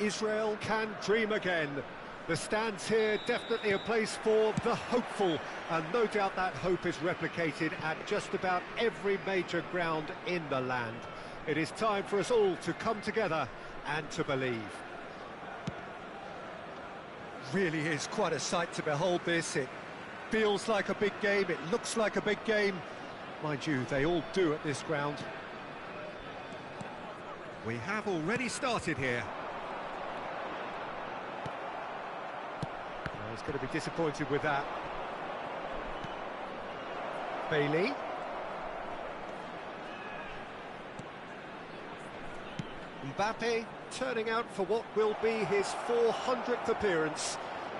Israel can dream again. The stands here definitely a place for the hopeful, and no doubt that hope is replicated at just about every major ground in the land. It is time for us all to come together and to believe. Really is quite a sight to behold this. It feels like a big game, it looks like a big game. Mind you, they all do at this ground. We have already started here. He's going to be disappointed with that. Bailey. Mbappe turning out for what will be his 400th appearance.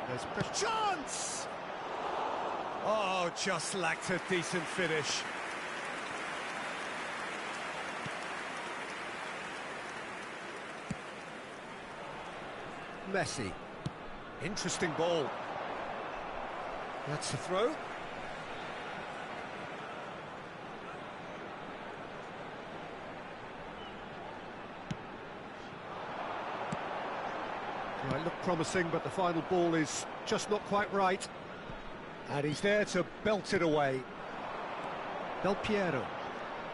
There's pressure. Chance! Oh, just lacked a decent finish. Messi. Interesting ball. That's the throw. Might look promising, but the final ball is just not quite right. And he's there to belt it away. Del Piero.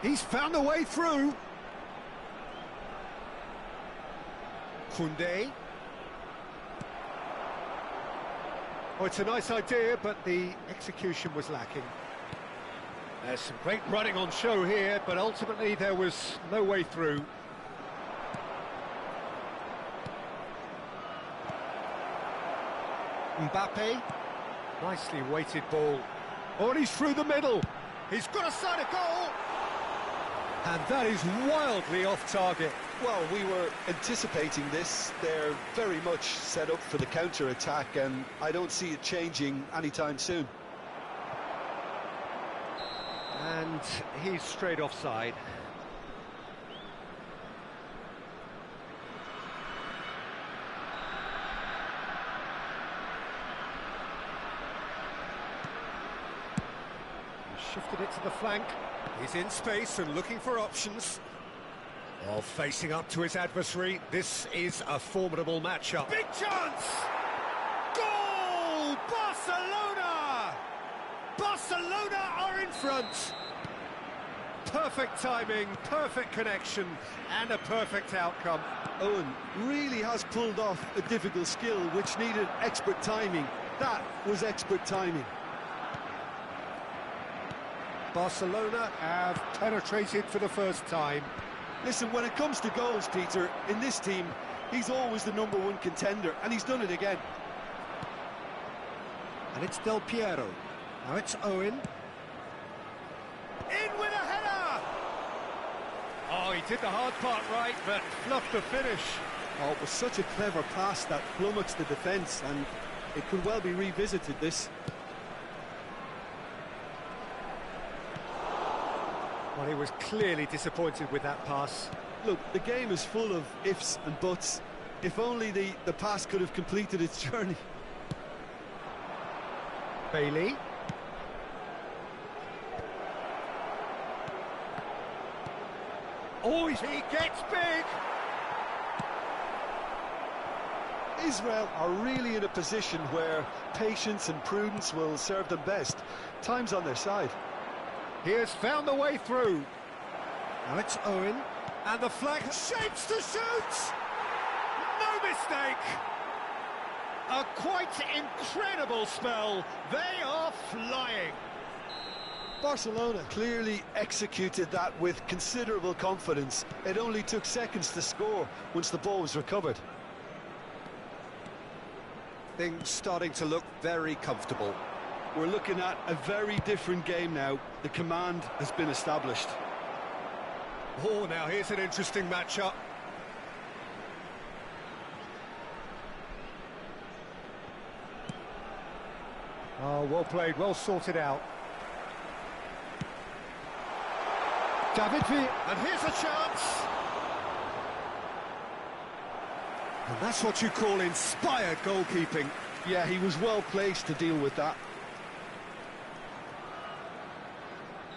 He's found a way through. Koundé. Oh, it's a nice idea, but the execution was lacking. There's some great running on show here, but ultimately there was no way through. Mbappe. Nicely weighted ball. Oh, and he's through the middle. He's got a side of goal. And that is wildly off target. Well, we were anticipating this. They're very much set up for the counter-attack, and I don't see it changing anytime soon. And he's straight offside. He's shifted it to the flank. He's in space and looking for options. Well, facing up to his adversary, this is a formidable matchup. Big chance! Goal! Barcelona! Barcelona are in front! Perfect timing, perfect connection, and a perfect outcome. Owen really has pulled off a difficult skill which needed expert timing. That was expert timing. Barcelona have penetrated for the first time. Listen, when it comes to goals, Peter, in this team, he's always the #1 contender, and he's done it again. And it's Del Piero. Now it's Owen. In with a header! Oh, he did the hard part right, but fluffed the finish. Oh, it was such a clever pass that flummoxed the defence, and it could well be revisited, this. Well, he was clearly disappointed with that pass. Look, the game is full of ifs and buts. If only the pass could have completed its journey. Bailey. Oh, he gets big! Israel are really in a position where patience and prudence will serve them best. Time's on their side. He has found a way through. Now it's Owen. And the flag shapes to shoot! No mistake! A quite incredible spell. They are flying. Barcelona clearly executed that with considerable confidence. It only took seconds to score once the ball was recovered. Things starting to look very comfortable. We're looking at a very different game now. The command has been established. Oh, now here's an interesting matchup. Oh, well played, well sorted out. David V. And here's a chance. And that's what you call inspired goalkeeping. Yeah, he was well placed to deal with that.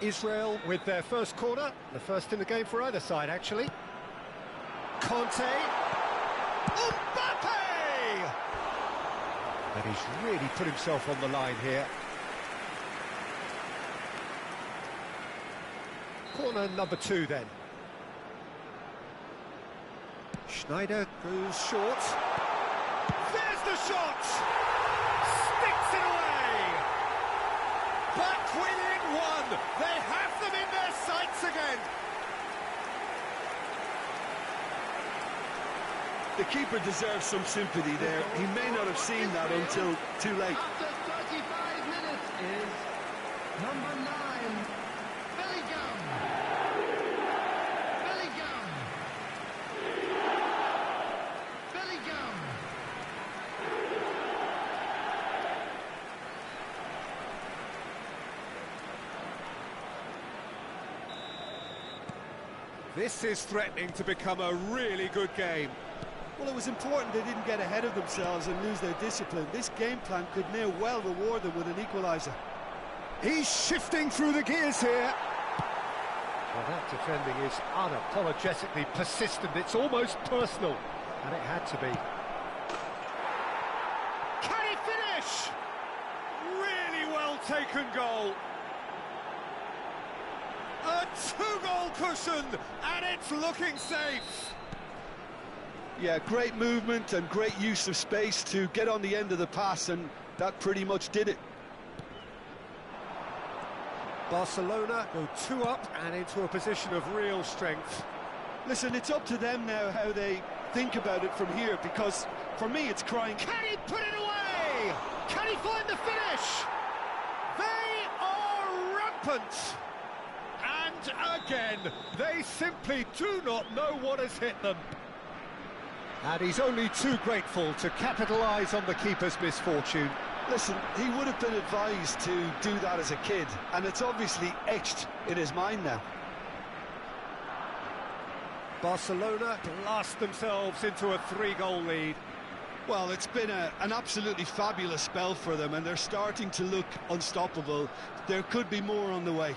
Israel with their first corner, the first in the game for either side, actually. Conte. Mbappe! And he's really put himself on the line here. Corner number 2 then. Schneider goes short. There's the shot! Sticks it away! Back within 1! They have them in their sights again! The keeper deserves some sympathy there. He may not have seen that until too late. After 35 minutes is number 9, Bellingham. Bellingham. Bellingham. This is threatening to become a really good game. Well, it was important they didn't get ahead of themselves and lose their discipline. This game plan could now well reward them with an equaliser. He's shifting through the gears here. Well, that defending is unapologetically persistent. It's almost personal, and it had to be. Can he finish? Really well taken goal. A 2-goal cushion, and it's looking safe. Yeah, great movement and great use of space to get on the end of the pass, and that pretty much did it. Barcelona go 2 up and into a position of real strength. Listen, it's up to them now how they think about it from here, because for me it's crying. Can he put it away? Can he find the finish? They are rampant. And again, they simply do not know what has hit them. And he's only too grateful to capitalise on the keeper's misfortune. Listen, he would have been advised to do that as a kid, and it's obviously etched in his mind now. Barcelona blast themselves into a 3-goal lead. Well, it's been an absolutely fabulous spell for them, and they're starting to look unstoppable. There could be more on the way.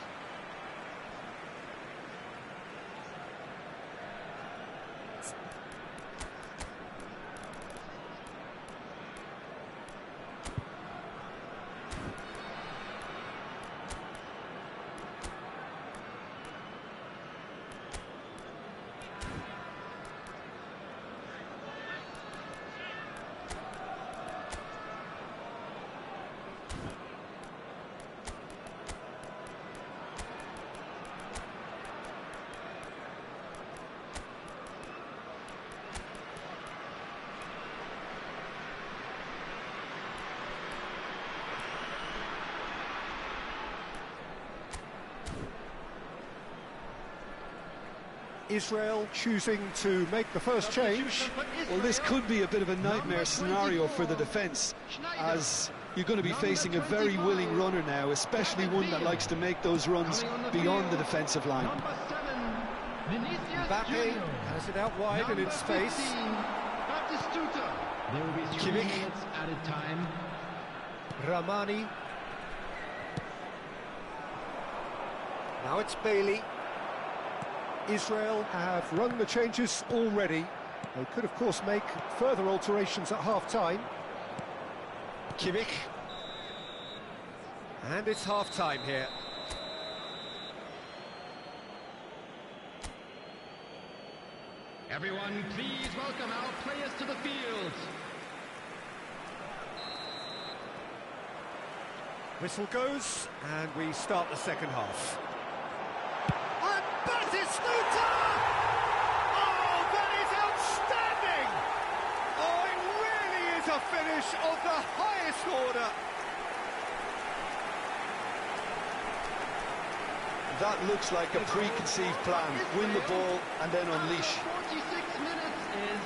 Israel choosing to make the first change. Well, this could be a bit of a nightmare scenario for the defence, as you're going to be facing a very willing runner now, especially one that likes to make those runs beyond the defensive line. Mbappe has it out wide and in space. There will be 3 minutes added time. Ramani. Now it's Bailey. Israel have rung the changes already. They could, of course, make further alterations at half-time. Kimmich. And it's half-time here. Everyone, please welcome our players to the field. Whistle goes, and we start the second half. Batistuta! Oh, that is outstanding! Oh, it really is a finish of the highest order. That looks like a preconceived plan. Win the ball and then unleash. 46 minutes is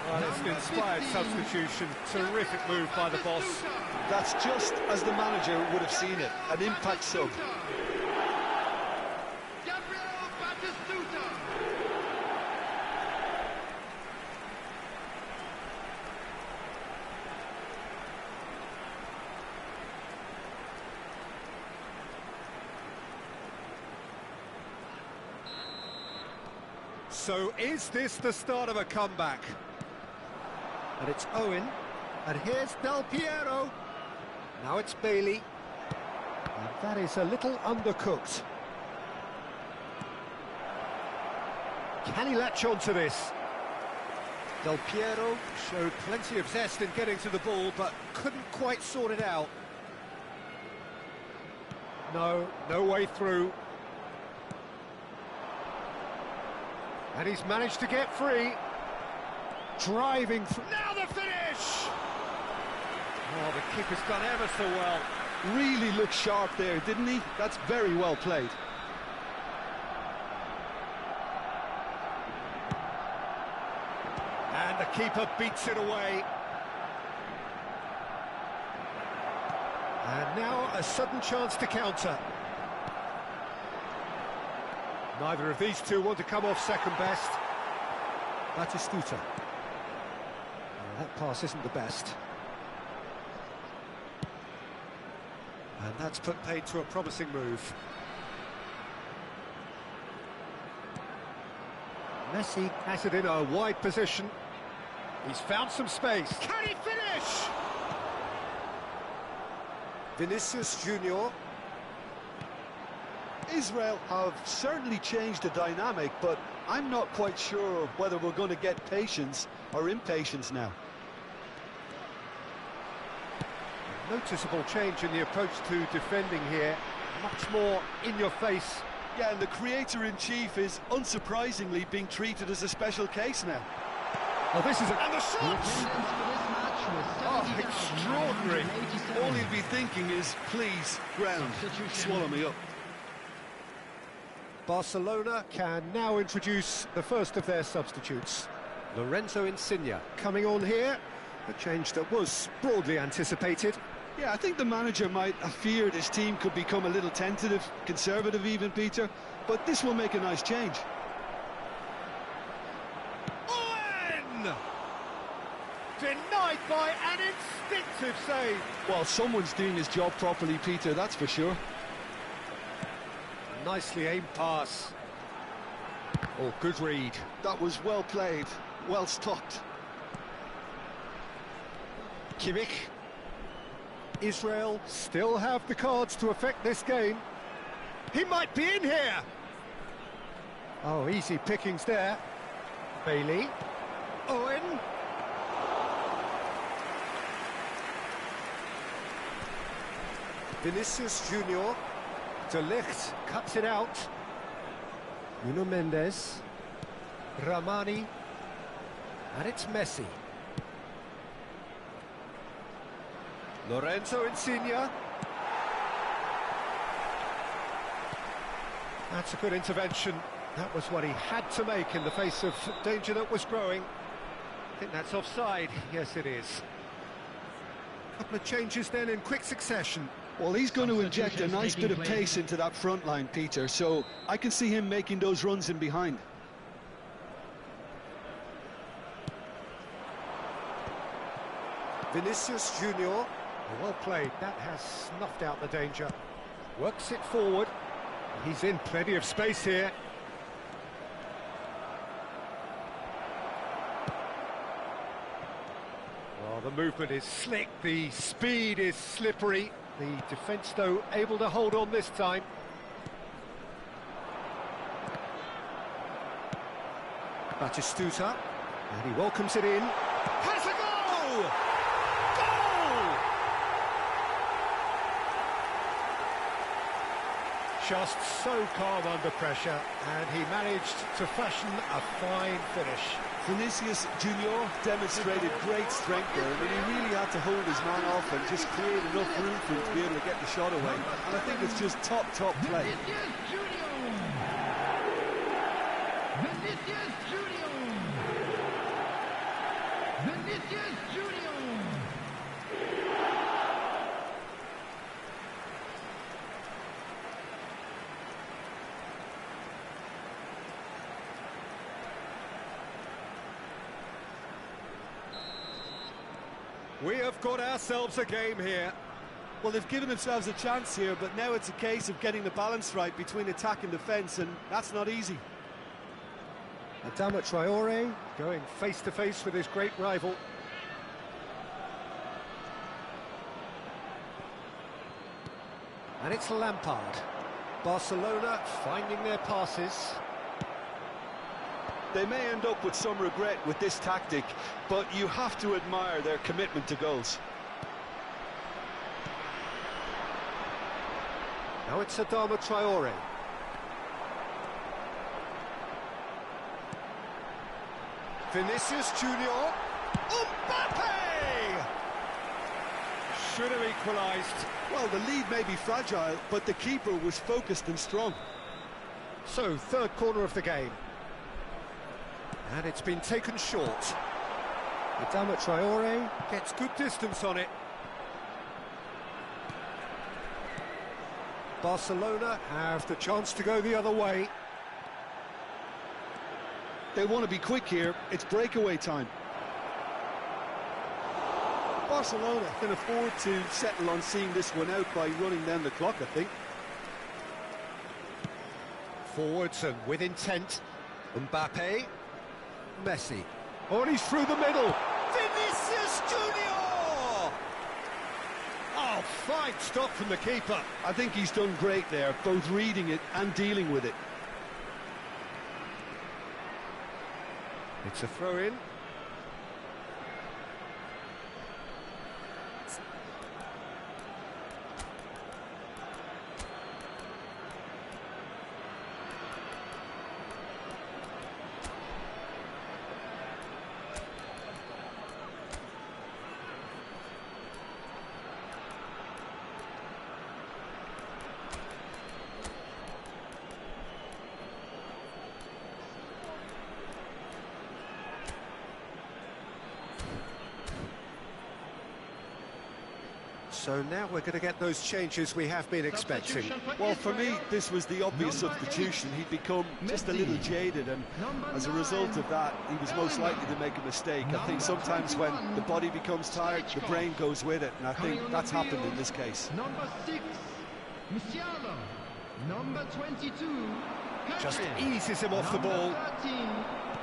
Well, it's an inspired substitution. Terrific move by the boss. That's just as the manager would have seen it. An impact sub. So is this the start of a comeback? And it's Owen. And here's Del Piero. Now it's Bailey. And that is a little undercooked. Can he latch on to this? Del Piero showed plenty of zest in getting to the ball, but couldn't quite sort it out. No way through. And he's managed to get free. Driving through. Now the finish! Oh, the keeper's done ever so well. Really looked sharp there, didn't he? That's very well played. And the keeper beats it away. And now a sudden chance to counter. Neither of these two want to come off second best. Batistuta. That pass isn't the best. And that's put paid to a promising move. Messi has it in a wide position. He's found some space. Can he finish? Vinicius Junior. Israel have certainly changed the dynamic, but I'm not quite sure whether we're going to get patience or impatience now. Noticeable change in the approach to defending here. Much more in your face. Yeah, and the creator-in-chief is unsurprisingly being treated as a special case now. Oh, this is a... And the shot! Oh, extraordinary. All he'll be thinking is, please, ground, swallow me up. Barcelona can now introduce the first of their substitutes. Lorenzo Insigne coming on here. A change that was broadly anticipated. Yeah, I think the manager might have feared his team could become a little tentative, conservative even, Peter, but this will make a nice change. Owen! Denied by an instinctive save. Well, someone's doing his job properly, Peter, that's for sure. Nicely aimed pass. Oh, good read. That was well played, well stopped. Kimmich. Israel still have the cards to affect this game. He might be in here. Oh, easy pickings there. Bailey. Owen. Vinicius Junior. De Ligt cuts it out. Nuno Mendes. Ramani. And it's Messi. Lorenzo Insigne. That's a good intervention. That was what he had to make in the face of danger that was growing. I think that's offside. Yes, it is. A couple of changes then in quick succession. Well, he's going to inject a nice bit of pace into that front line, Peter, so I can see him making those runs in behind. Vinicius Junior. Well played. That has snuffed out the danger. Works it forward. He's in plenty of space here. Well, the movement is slick. The speed is slippery. The defence, though, able to hold on this time. Batistuta. And he welcomes it in. Has a goal! Just so calm under pressure, and he managed to fashion a fine finish. Vinicius Junior demonstrated great strength there. I mean, he really had to hold his man off and just create enough room for him to be able to get the shot away. And I think it's just top play. Vinicius Junior! Vinicius Junior! Vinicius Junior! We have got ourselves a game here. Well, they've given themselves a chance here, but now it's a case of getting the balance right between attack and defence, and that's not easy. Adama Traore going face-to-face with his great rival. And it's Lampard. Barcelona finding their passes. They may end up with some regret with this tactic, but you have to admire their commitment to goals. Now it's Adama Traore. Vinicius Junior. Mbappe! Should have equalised. Well, the lead may be fragile, but the keeper was focused and strong. So, third corner of the game. And it's been taken short. Adama Traore gets good distance on it. Barcelona have the chance to go the other way. They want to be quick here. It's breakaway time. Barcelona can afford to settle on seeing this one out by running down the clock, I think. Forwards and with intent. Mbappe. Messi. Oh, and he's through the middle. Vinicius Junior! Oh, fine stop from the keeper. I think he's done great there, both reading it and dealing with it. It's a throw-in. So now we're going to get those changes we have been expecting. Well, for me, this was the obvious substitution. He'd become just a little jaded, and as a result of that, he was most likely to make a mistake. I think sometimes when the body becomes tired, the brain goes with it, and I think that's happened in this case. Number 6, Musiala. Number 22, Just Kakarot. eases him off the ball. 13,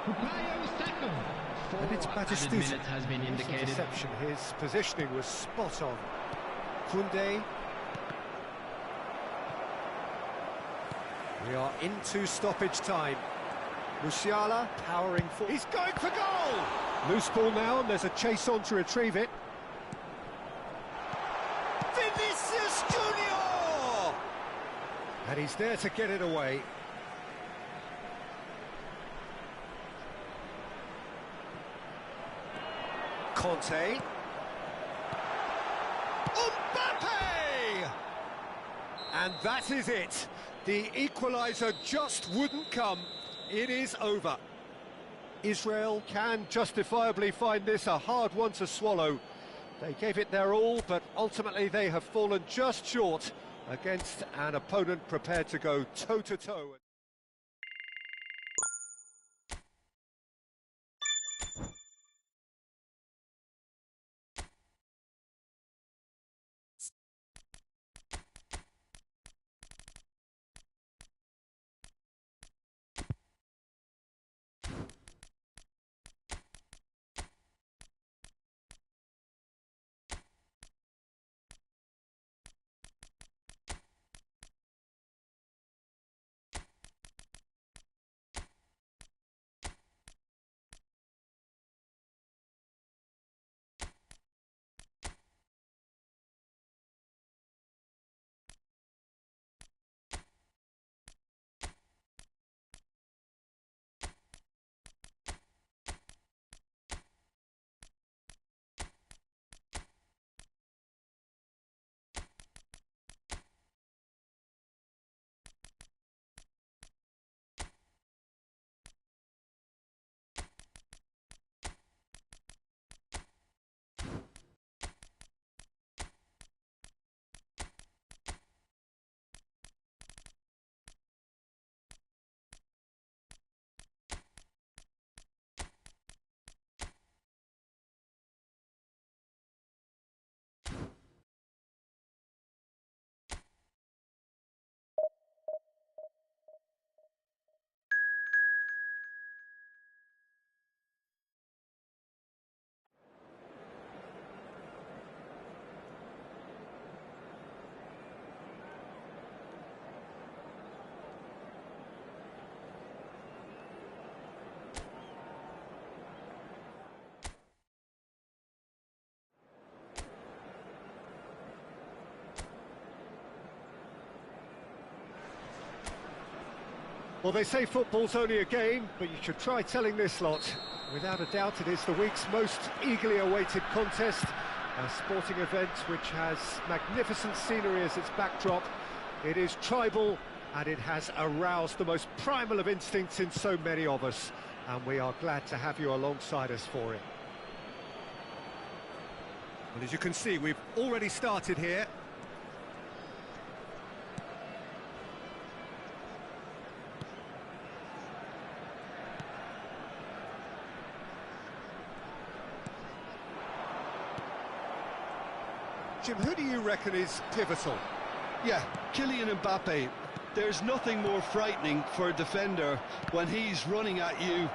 Bukayo Saka. And it's Batistuta. Minute has been indicated. Interception. His positioning was spot on. Koundé. We are into stoppage time. Musiala powering forward. He's going for goal! Loose ball now, and there's a chase on to retrieve it. Vinicius Junior! And he's there to get it away. Conte. Mbappe! And that is it. The equaliser just wouldn't come. It is over. Israel can justifiably find this a hard one to swallow. They gave it their all, but ultimately they have fallen just short against an opponent prepared to go toe-to-toe. Well, they say football's only a game, but you should try telling this lot. Without a doubt, it is the week's most eagerly awaited contest, a sporting event which has magnificent scenery as its backdrop. It is tribal, and it has aroused the most primal of instincts in so many of us, and we are glad to have you alongside us for it. Well, as you can see, we've already started here. Jim, who do you reckon is pivotal? Yeah, Kylian Mbappe. There's nothing more frightening for a defender when he's running at you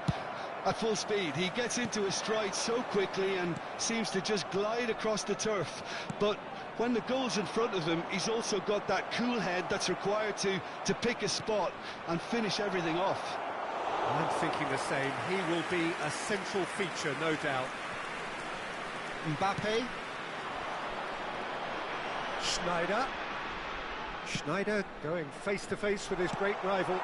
at full speed. He gets into his stride so quickly and seems to just glide across the turf. But when the goal's in front of him, he's also got that cool head that's required to pick a spot and finish everything off. I'm thinking the same. He will be a central feature, no doubt. Mbappe. Schneider going face-to-face with his great rival.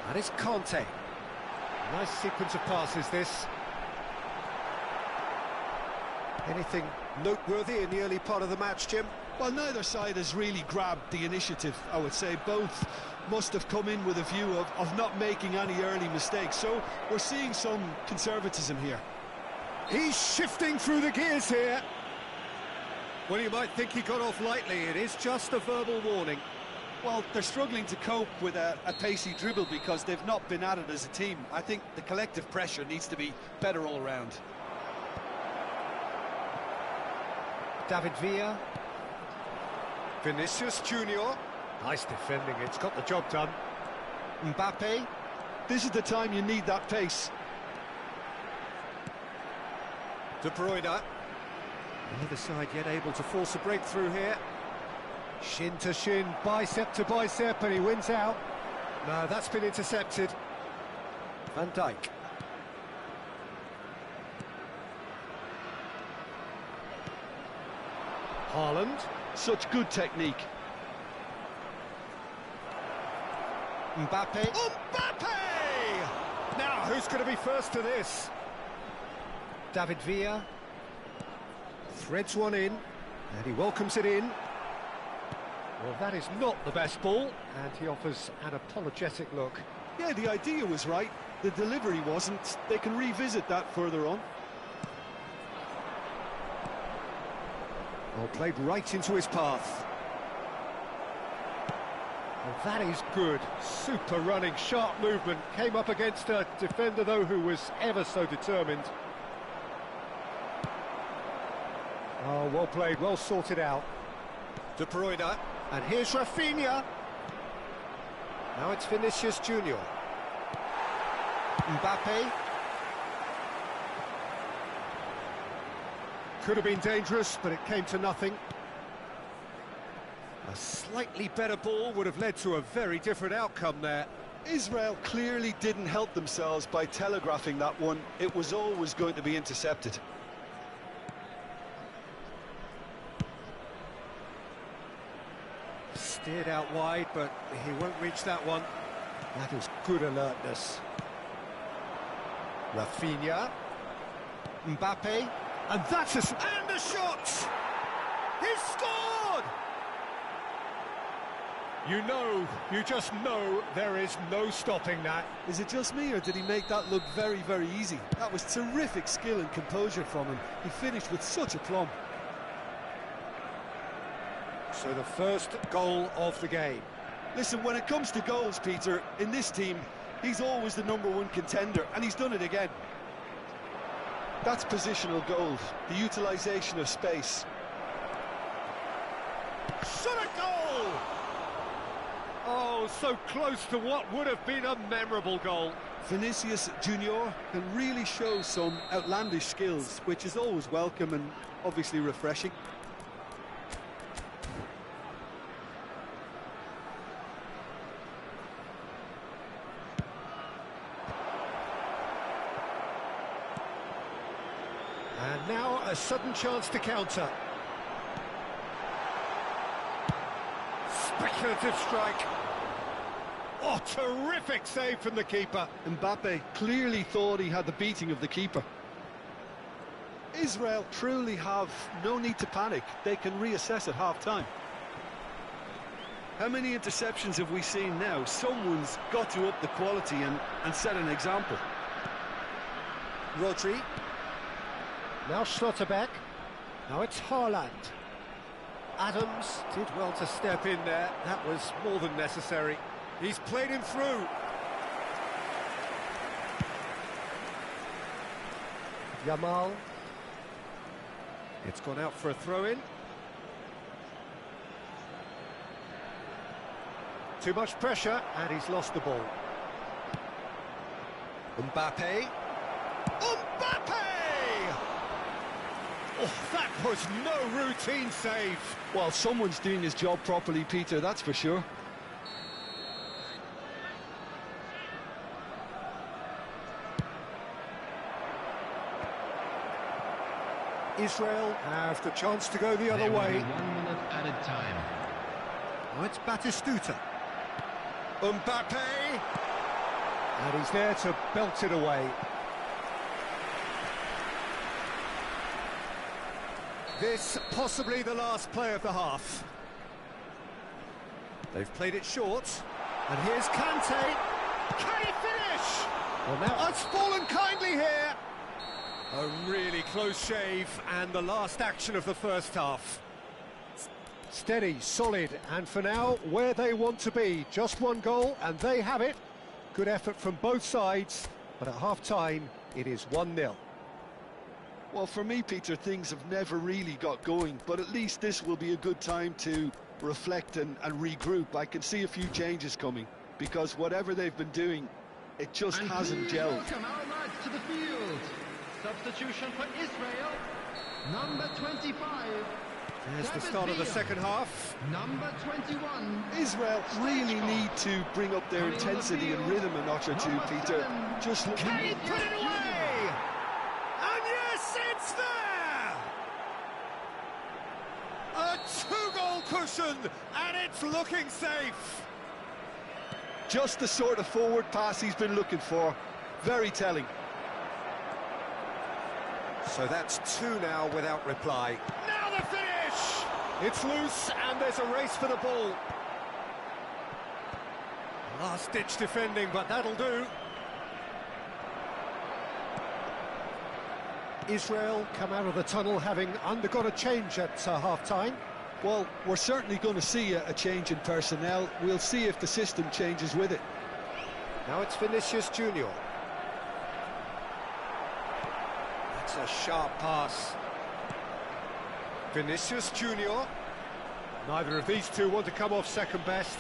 That is Conte. Nice sequence of passes, this. Anything noteworthy in the early part of the match, Jim? Well, neither side has really grabbed the initiative, I would say. Both must have come in with a view of not making any early mistakes. So we're seeing some conservatism here. He's shifting through the gears here. Well, you might think he got off lightly. It is just a verbal warning. Well, they're struggling to cope with a pacey dribble because they've not been at it as a team. I think the collective pressure needs to be better all around. David Villa. Vinicius Junior. Nice defending, it's got the job done. Mbappe. This is the time you need that pace. De Bruyne. The other side yet able to force a breakthrough here. Shin to shin, bicep to bicep, and he wins out. No, that's been intercepted. Van Dijk. Haaland. Such good technique. Mbappe. Mbappe! Now, who's going to be first to this? David Villa. Threads one in, and he welcomes it in. Well, that is not the best ball, and he offers an apologetic look. Yeah, the idea was right, the delivery wasn't. They can revisit that further on. Well, played right into his path. Well, that is good. Super running, sharp movement. Came up against a defender, though, who was ever so determined. Oh, well played, well sorted out. De Bruyne. And here's Rafinha. Now it's Vinicius Junior. Mbappe. Could have been dangerous, but it came to nothing. A slightly better ball would have led to a very different outcome there. Israel clearly didn't help themselves by telegraphing that one. It was always going to be intercepted. Steered out wide, but he won't reach that one. That is good alertness. Rafinha. Mbappe. And that's and a shot! He's scored! You just know there is no stopping that. Is it just me, or did he make that look very, very easy? That was terrific skill and composure from him. He finished with such aplomb. So the first goal of the game. Listen, when it comes to goals, Peter, in this team, he's always the #1 contender, and he's done it again. That's positional goals, the utilisation of space. Shot a goal! Oh, so close to what would have been a memorable goal. Vinicius Junior can really show some outlandish skills, which is always welcome and obviously refreshing. And now a sudden chance to counter. Speculative strike. Oh, terrific save from the keeper. Mbappe clearly thought he had the beating of the keeper. Israel truly have no need to panic. They can reassess at half-time. How many interceptions have we seen now? Someone's got to up the quality and set an example. Rodri. Now Schlotterbeck. Now it's Haaland. Adams did well to step in there. That was more than necessary. He's played him through. Yamal. It's gone out for a throw-in. Too much pressure, and he's lost the ball. Mbappe. Mbappe! Oh, that was no routine save. Well, someone's doing his job properly, Peter, that's for sure. Israel have the chance to go the other way. 1 minute added time. Oh, it's Batistuta. Mbappe! And he's there to belt it away. This possibly the last play of the half. They've played it short. And here's Kante. Can he finish? Well, now it's fallen kindly here. A really close shave, and the last action of the first half. Steady, solid, and for now, where they want to be. Just one goal, and they have it. Good effort from both sides, but at half-time, it is 1-0. Well, for me, Peter, things have never really got going, but at least this will be a good time to reflect and regroup. I can see a few changes coming, because whatever they've been doing, it just hasn't gelled. Welcome our lads to the field. Substitution for Israel. Number 25. There's the start of the second half. Number 21. Israel really need to bring up their intensity and rhythm a notch or two, Peter. Just look. Can he put it away? And yes, it's there! A two-goal cushion, and it's looking safe. Just the sort of forward pass he's been looking for. Very telling. So that's two now without reply. Now the finish! It's loose, and there's a race for the ball. Last-ditch defending, but that'll do. Israel come out of the tunnel having undergone a change at half-time. Well, we're certainly going to see a change in personnel. We'll see if the system changes with it. Now it's Vinicius Junior. That's a sharp pass. Vinicius Junior. Neither of these two want to come off second best.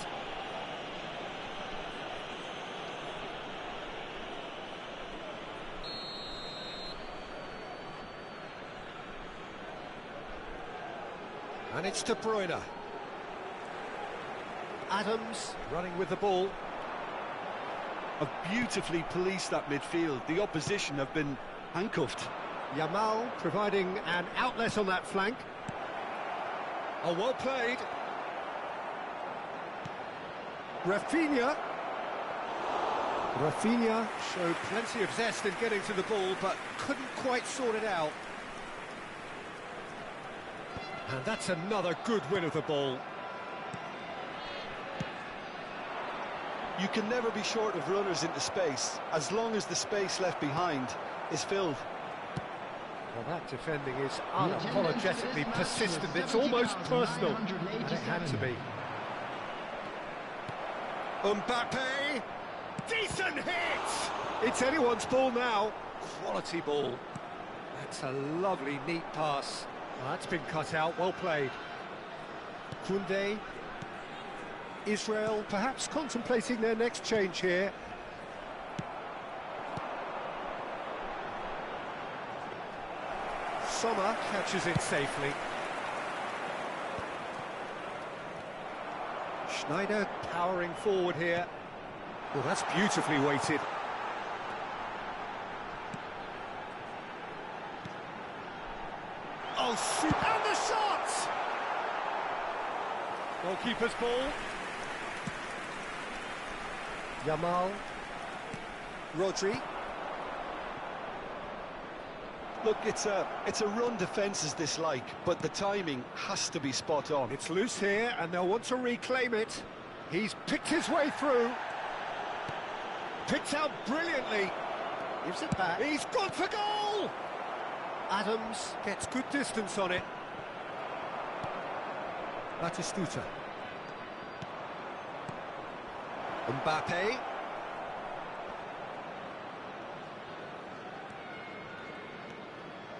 And it's De Bruyne. Adams running with the ball. Have beautifully policed that midfield. The opposition have been handcuffed. Yamal providing an outlet on that flank. Oh, well played. Rafinha. Rafinha showed plenty of zest in getting to the ball, but couldn't quite sort it out. And that's another good win of the ball. You can never be short of runners into space, as long as the space left behind is filled. Well, that defending is unapologetically persistent. It's almost personal, and it had to be. Mbappe! Decent hit! It's anyone's ball now. Quality ball. That's a lovely, neat pass. Well, that's been cut out, well played. Koundé. Israel perhaps contemplating their next change here. Sommer catches it safely. Schneider powering forward here. Well, that's beautifully weighted. Oh, and the shot! Goalkeeper's ball. Yamal. Rodri. Look, it's a run defence this like, but the timing has to be spot on. It's loose here, and they'll want to reclaim it. He's picked his way through. Picked out brilliantly. Gives it back. He's gone for goal! Adams gets good distance on it. Batistuta. Mbappe.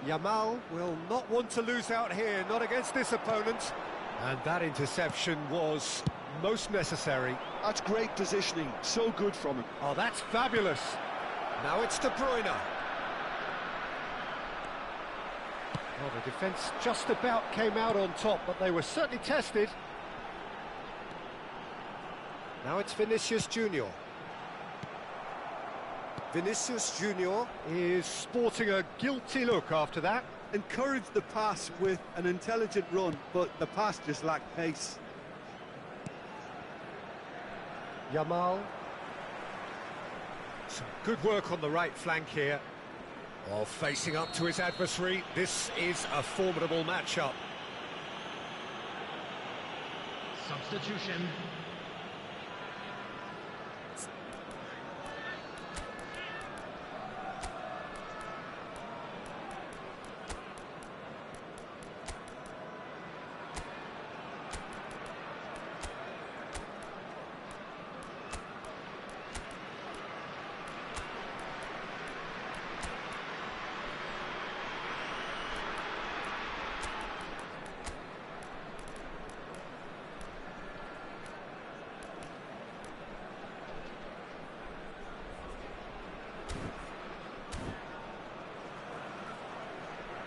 Yamal will not want to lose out here, not against this opponent. And that interception was most necessary. That's great positioning, so good from him. Oh, that's fabulous. Now it's De Bruyne. Well, the defence just about came out on top, but they were certainly tested. Now it's Vinicius Junior. Vinicius Junior is sporting a guilty look after that. Encouraged the pass with an intelligent run, but the pass just lacked pace. Yamal. Some good work on the right flank here. Oh, facing up to his adversary. This is a formidable matchup. Substitution.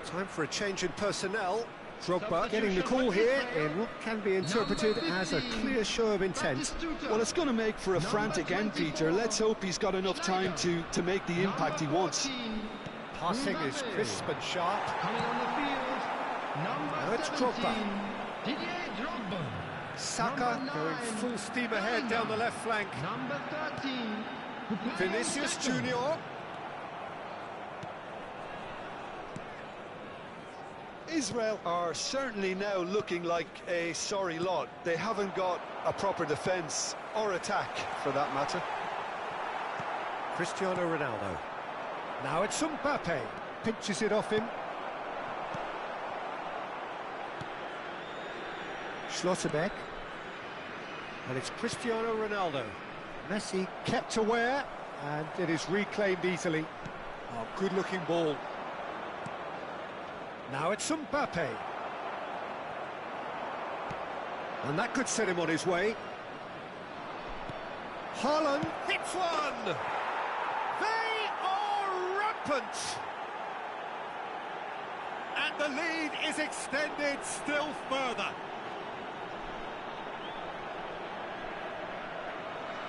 Time for a change in personnel. Drogba getting the call here in what can be interpreted as a clear show of intent. Well, it's going to make for a frantic end, Peter. Let's hope he's got enough time to make the impact he wants. Passing is crisp and sharp. Coming on the field, Now it's Drogba. Saka going full steam ahead down the left flank. Number 13. Vinicius Junior. Israel are certainly now looking like a sorry lot. They haven't got a proper defence or attack, for that matter. Cristiano Ronaldo. Now it's Mbappe. Pinches it off him. Schlotterbeck. And it's Cristiano Ronaldo. Messi kept aware, and it is reclaimed easily. Oh, good-looking ball. Now it's Mbappe. And that could set him on his way. Haaland hits one! They are rampant! And the lead is extended still further.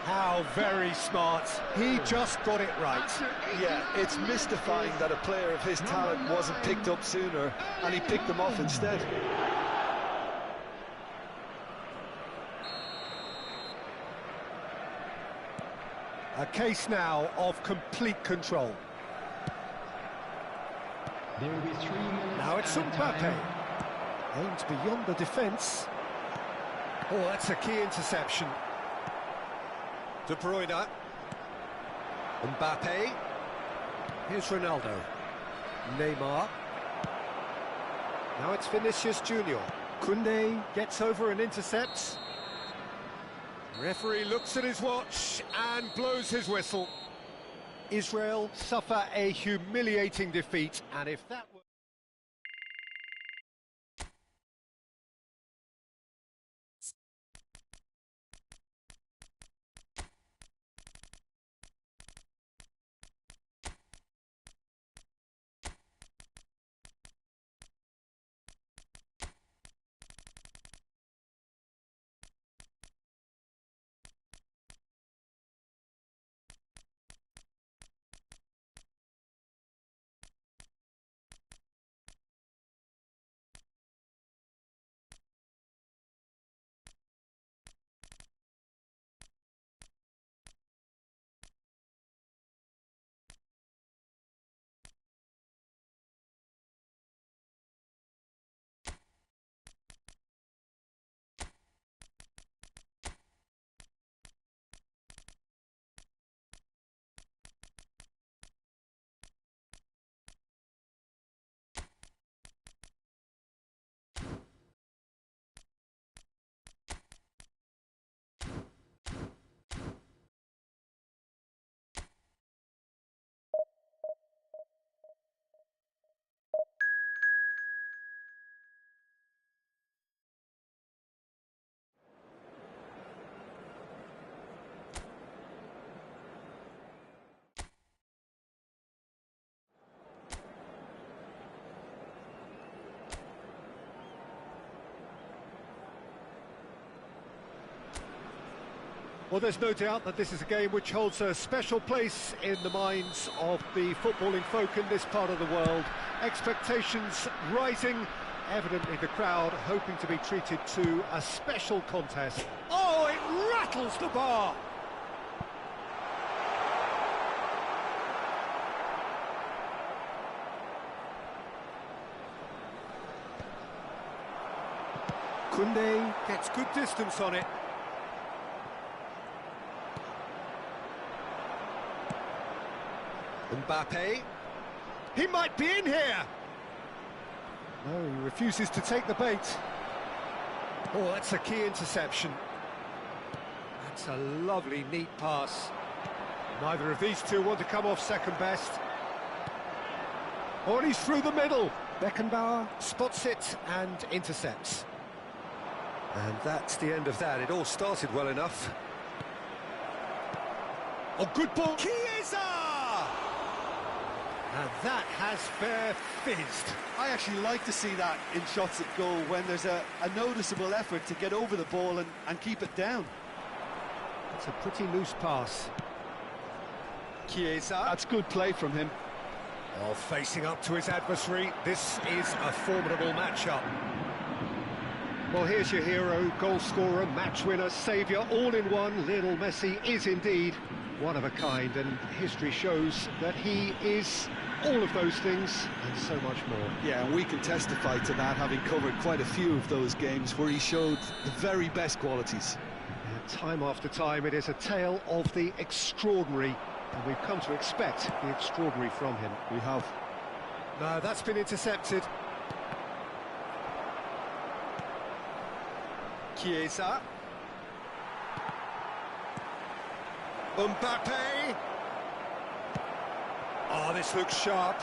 How very smart. He just got it right. Yeah, it's mystifying that a player of his talent wasn't picked up sooner, and he picked them off instead. A case now of complete control. There will be 3 minutes. Now it's Mbappe. Aimed beyond the defence. Oh, that's a key interception. De Bruyne. Mbappe. Here's Ronaldo. Neymar. Now it's Vinicius Junior. Koundé gets over and intercepts. Referee looks at his watch and blows his whistle. Israel suffer a humiliating defeat, and if that were... Well, there's no doubt that this is a game which holds a special place in the minds of the footballing folk in this part of the world. Expectations rising, evidently the crowd hoping to be treated to a special contest. Oh, it rattles the bar! Koundé gets good distance on it. Mbappe, he might be in here! No, he refuses to take the bait. Oh, that's a key interception. That's a lovely, neat pass. Neither of these two want to come off second best. Oh, and he's through the middle. Beckenbauer spots it and intercepts. And that's the end of that. It all started well enough. Oh, good ball. Chiesa! And that has fair fizzed. I actually like to see that in shots at goal when there's a noticeable effort to get over the ball and keep it down. It's a pretty loose pass. Chiesa. That's good play from him. Oh, facing up to his adversary. This is a formidable matchup. Well, here's your hero, goal scorer, match winner, saviour, all in one. Lionel Messi is indeed one of a kind, and history shows that he is all of those things and so much more. Yeah, and we can testify to that, having covered quite a few of those games where he showed the very best qualities. Yeah, time after time, it is a tale of the extraordinary, and we've come to expect the extraordinary from him. We have. No, that's been intercepted. Chiesa. Mbappe. Oh, this looks sharp.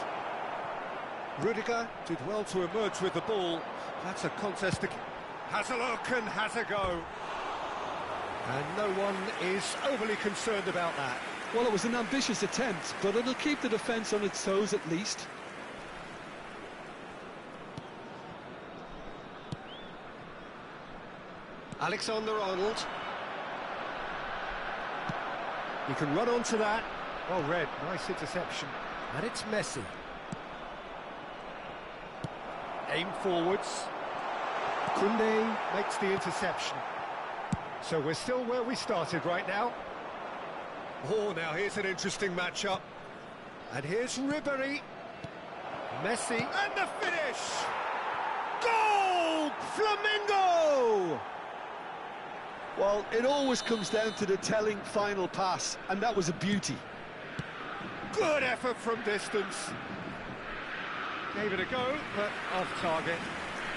Rudiger did well to emerge with the ball. That's a contest. Has a look and has a go. And no one is overly concerned about that. Well, it was an ambitious attempt, but it'll keep the defence on its toes at least. Alexander-Arnold. He can run onto that. Oh, Red, nice interception. And it's Messi. Aim forwards. Koundé makes the interception. So we're still where we started right now. Oh, now here's an interesting matchup. And here's Ribéry. Messi, and the finish! Goal! Flamengo! Well, it always comes down to the telling final pass, and that was a beauty. Good effort from distance. Gave it a go, but off target.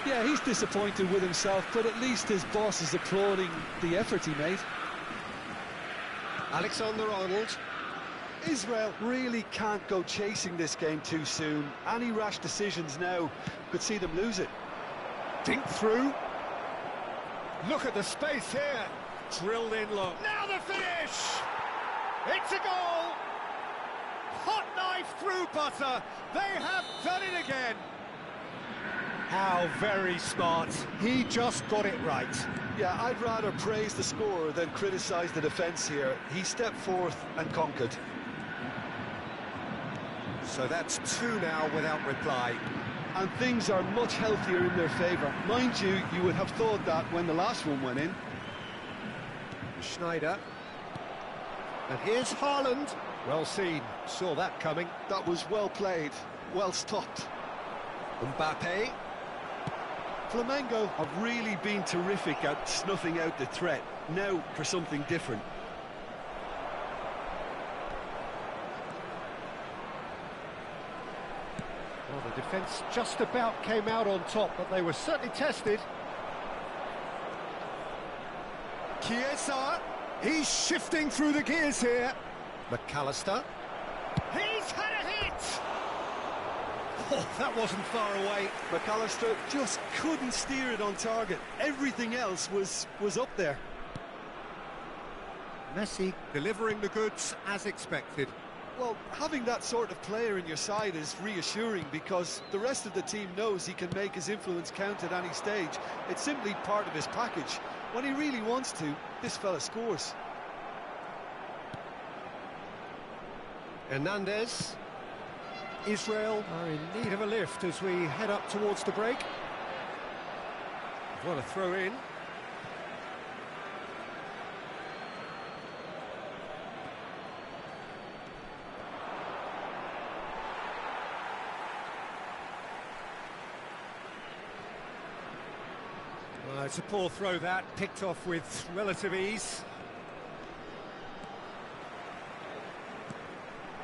Yeah, he's disappointed with himself, but at least his boss is applauding the effort he made. Alexander-Arnold. Israel really can't go chasing this game too soon. Any rash decisions now could see them lose it. Dink through. Look at the space here. Drilled in low. Now the finish! It's a goal! Hot knife through butter. They have done it again. How very smart. He just got it right. Yeah, I'd rather praise the scorer than criticise the defence here. He stepped forth and conquered. So that's two now without reply. And things are much healthier in their favour. Mind you, you would have thought that when the last one went in. Schneider. And here's Haaland. Well seen. Saw that coming. That was well played, well stopped. Mbappe. Flamengo have really been terrific at snuffing out the threat. Now for something different. Well, the defence just about came out on top, but they were certainly tested. Chiesa, he's shifting through the gears here. McAllister. He's had a hit! Oh, that wasn't far away. McAllister just couldn't steer it on target. Everything else was up there. Messi delivering the goods as expected. Well, having that sort of player in your side is reassuring because the rest of the team knows he can make his influence count at any stage. It's simply part of his package. When he really wants to, this fella scores. Hernandez. Israel are in need of a lift as we head up towards the break. What a throw in. It's a poor throw that, picked off with relative ease.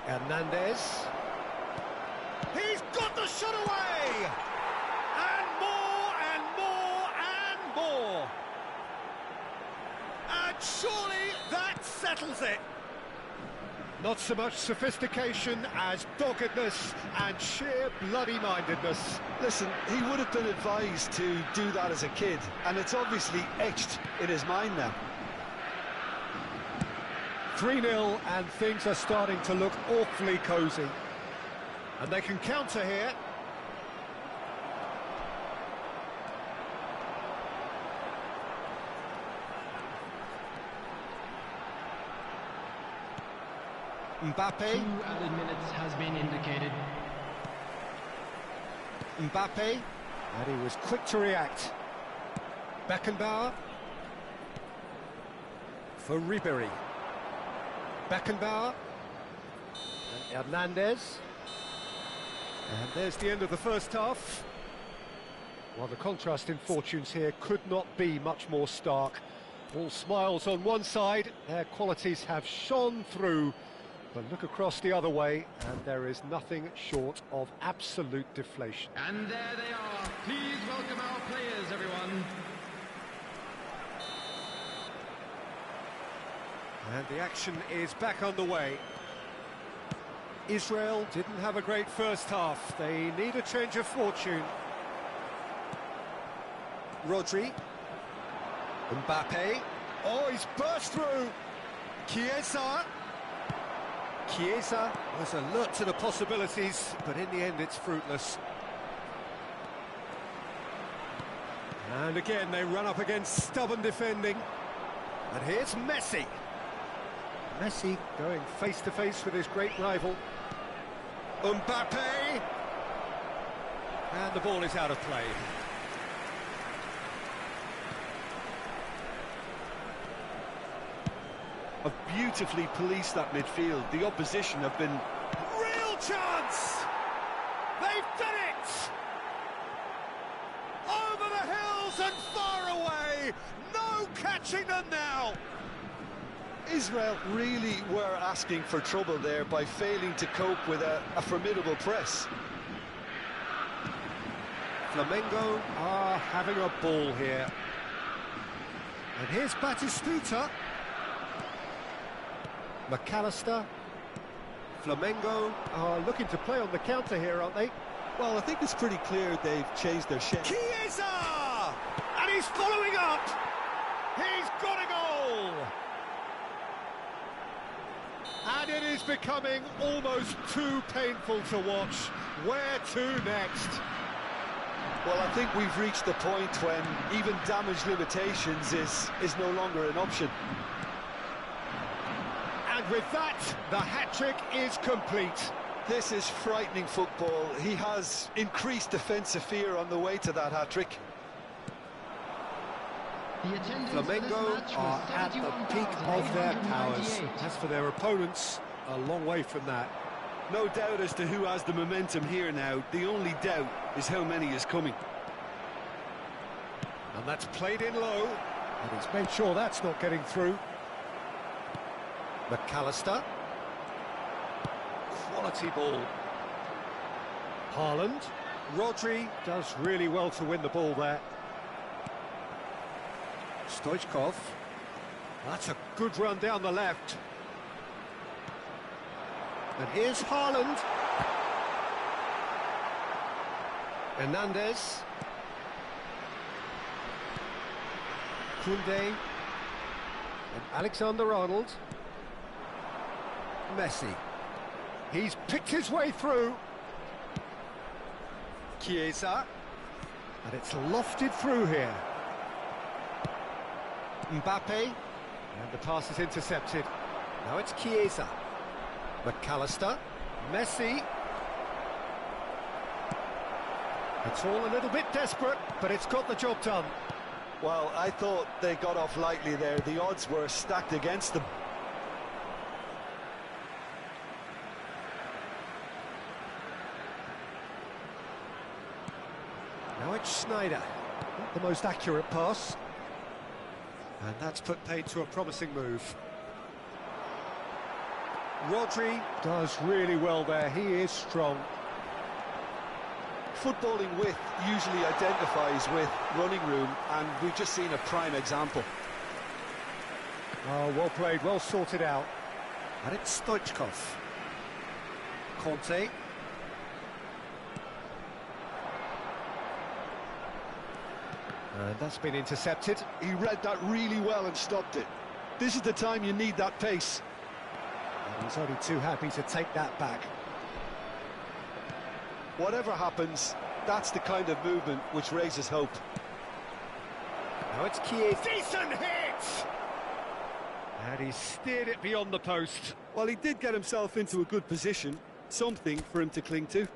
Hernandez. He's got the shot away! And more, and more, and more! And surely that settles it! Not so much sophistication as doggedness and sheer bloody-mindedness. Listen, he would have been advised to do that as a kid, and it's obviously etched in his mind now. 3-0, and things are starting to look awfully cosy. And they can counter here. Mbappe. 2 added minutes has been indicated. Mbappe, and he was quick to react. Beckenbauer. For Ribéry. Beckenbauer. And Hernandez. And there's the end of the first half. Well, the contrast in fortunes here could not be much more stark. All smiles on one side, their qualities have shone through. But look across the other way, and there is nothing short of absolute deflation. And there they are. Please welcome our players, everyone. And the action is back underway. Israel didn't have a great first half. They need a change of fortune. Rodri. Mbappe. Oh, he's burst through. Chiesa. Chiesa was alert to the possibilities, but in the end it's fruitless. And again they run up against stubborn defending. And here's Messi. Messi going face to face with his great rival. Mbappe. And the ball is out of play. Have beautifully policed that midfield. The opposition have been... Real chance! They've done it! Over the hills and far away! No catching them now! Israel really were asking for trouble there by failing to cope with a formidable press. Flamengo are having a ball here. And here's Batistuta. McAllister. Flamengo are looking to play on the counter here, aren't they? Well, I think it's pretty clear they've changed their shape. Chiesa! And he's following up! He's got a goal! And it is becoming almost too painful to watch. Where to next? Well, I think we've reached the point when even damage limitations is no longer an option. And with that, the hat-trick is complete. This is frightening football. He has increased defensive fear on the way to that hat-trick. Flamengo are at the peak of their powers. As for their opponents, a long way from that. No doubt as to who has the momentum here now. The only doubt is how many is coming. And that's played in low. And he's made sure that's not getting through. McAllister. Quality ball. Haaland. Rodri does really well to win the ball there. Stoichkov. That's a good run down the left. And here's Haaland. Hernandez. Koundé. And Alexander-Arnold. Messi. He's picked his way through. Chiesa. And it's lofted through here. Mbappe. And the pass is intercepted. Now it's Chiesa. McAllister, Messi. It's all a little bit desperate, but it's got the job done. Well, I thought they got off lightly there. The odds were stacked against them. Now it's Schneider. Not the most accurate pass. And that's put paid to a promising move. Rodri does really well there. He is strong. Footballing width usually identifies with running room, and we've just seen a prime example. Oh, well played, well sorted out. And it's Stoichkov. Conte. And that's been intercepted. He read that really well and stopped it. This is the time you need that pace. And he's only too happy to take that back. Whatever happens, that's the kind of movement which raises hope. Now it's Chiesa. Decent hit! And he steered it beyond the post. Well, he did get himself into a good position, something for him to cling to.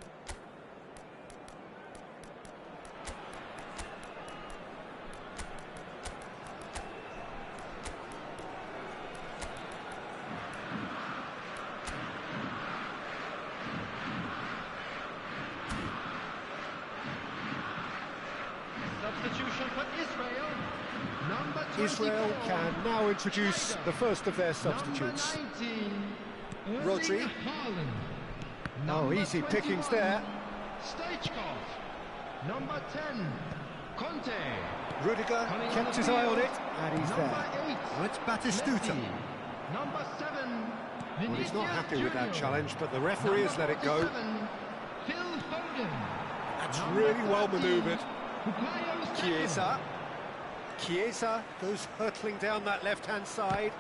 Substitution for Israel. Number 24. Israel can now introduce the first of their substitutes. Number 19. Rodri. Oh, easy pickings there. Stoichkov. Number 10. Conte. Rudiger kept his eye on it, and he's Number there. 8. Now it's Batistuta. Messi. Number 7. Well, he's not happy with that Junior. challenge, but the referee has let it go. 47, Phil Foden. That's Number really well 30, manoeuvred. Bukayo Saka. Chiesa. Chiesa goes hurtling down that left-hand side.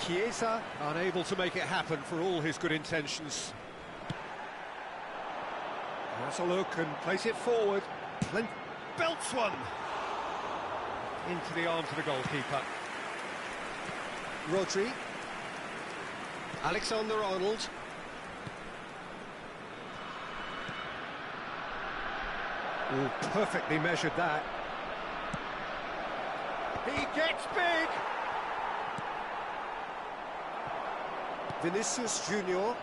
Chiesa unable to make it happen for all his good intentions. Has a look and plays it forward. Belts one into the arms of the goalkeeper. Rodri. Alexander-Arnold. Oh, perfectly measured that. He gets big! Vinicius Junior.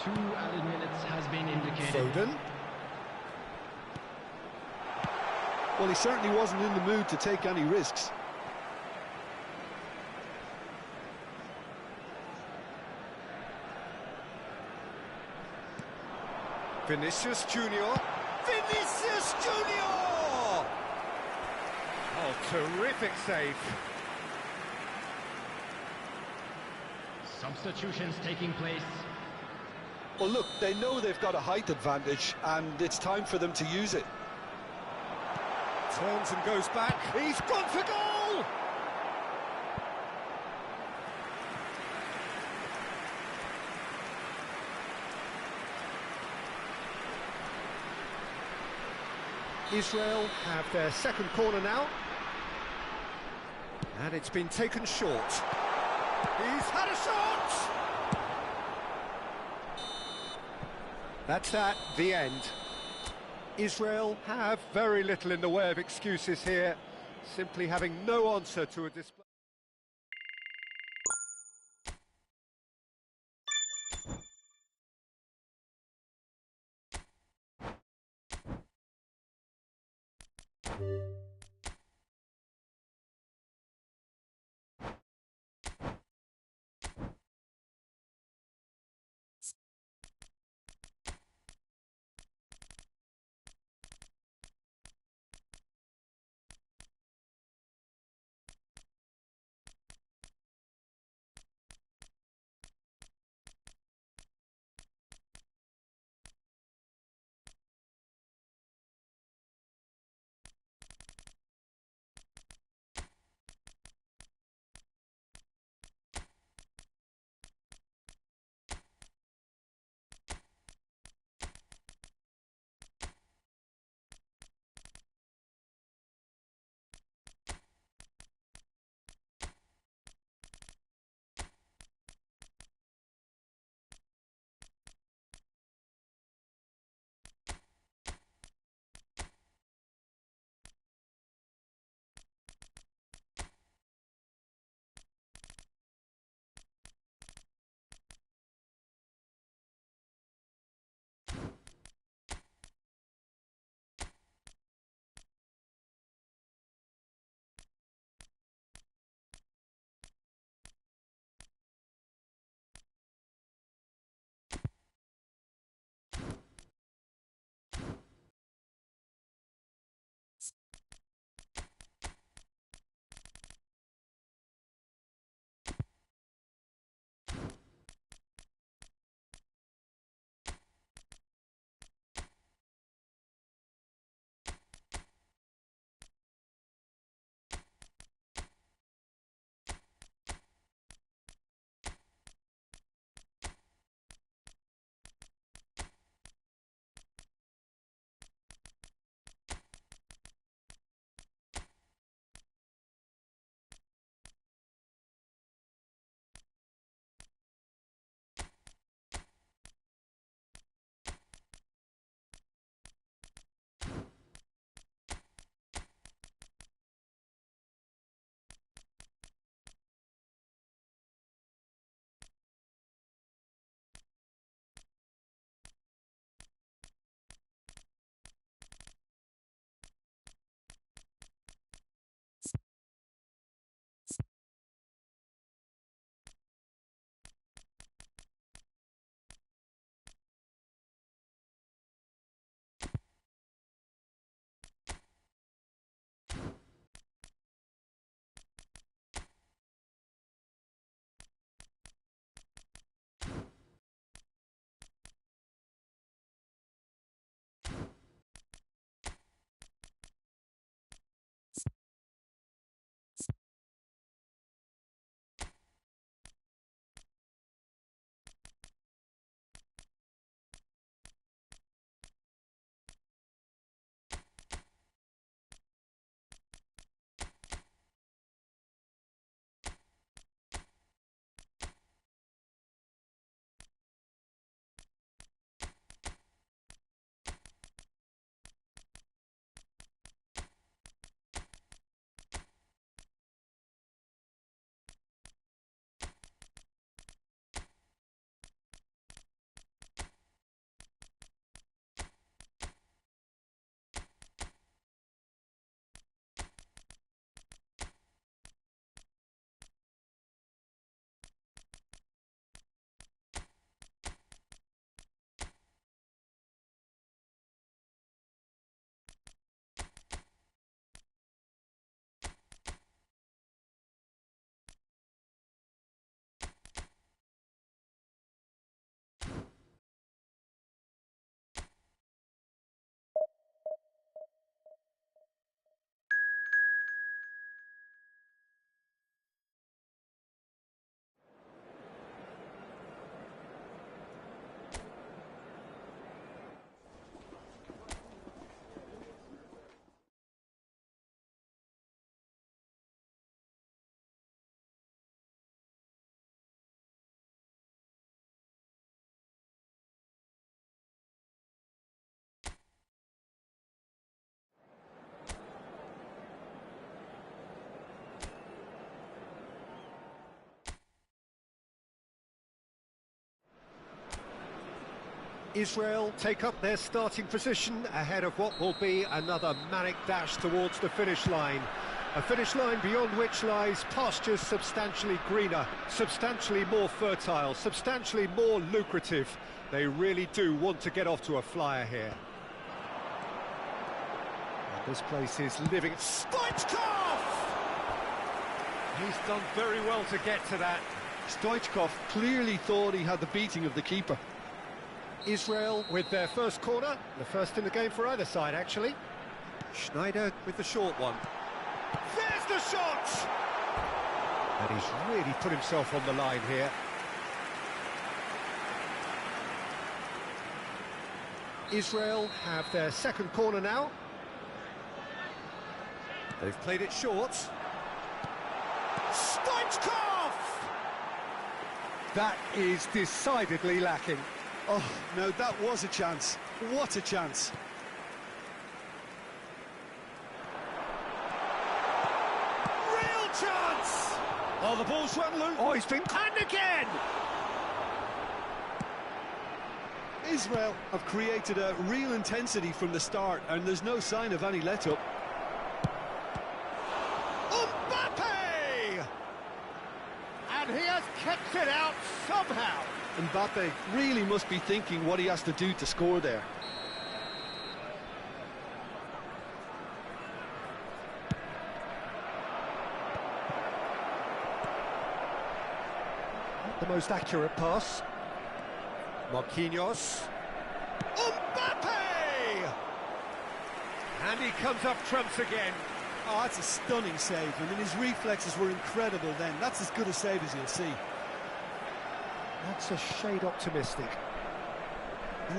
2 added minutes has been indicated. Foden. Well, he certainly wasn't in the mood to take any risks. Vinicius Junior. Vinicius Junior! Oh, terrific save. Substitutions taking place. Well, look, they know they've got a height advantage, and it's time for them to use it. Turns and goes back. He's gone for goal! Israel have their second corner now. And it's been taken short. He's had a shot! That's that, the end. Israel have very little in the way of excuses here, simply having no answer to a display. Israel take up their starting position ahead of what will be another manic dash towards the finish line. A finish line beyond which lies pastures substantially greener, substantially more fertile, substantially more lucrative. They really do want to get off to a flyer here. And this place is living. Stoichkov! He's done very well to get to that. Stoichkov clearly thought he had the beating of the keeper. Israel with their first corner, the first in the game for either side, actually. Schneider with the short one. There's the shot! And he's really put himself on the line here. Israel have their second corner now. They've played it short. Stoichkov! That is decidedly lacking. Oh, no, that was a chance. What a chance. Real chance! Oh, the ball's run loose. Oh, he's been... And again! Israel have created a real intensity from the start, and there's no sign of any let-up. Mbappe! And he has kept it out somehow. Mbappe really must be thinking what he has to do to score there. Not the most accurate pass. Marquinhos. Mbappe! And he comes up trumps again. Oh, that's a stunning save. I mean, his reflexes were incredible then. That's as good a save as you'll see. That's a shade optimistic.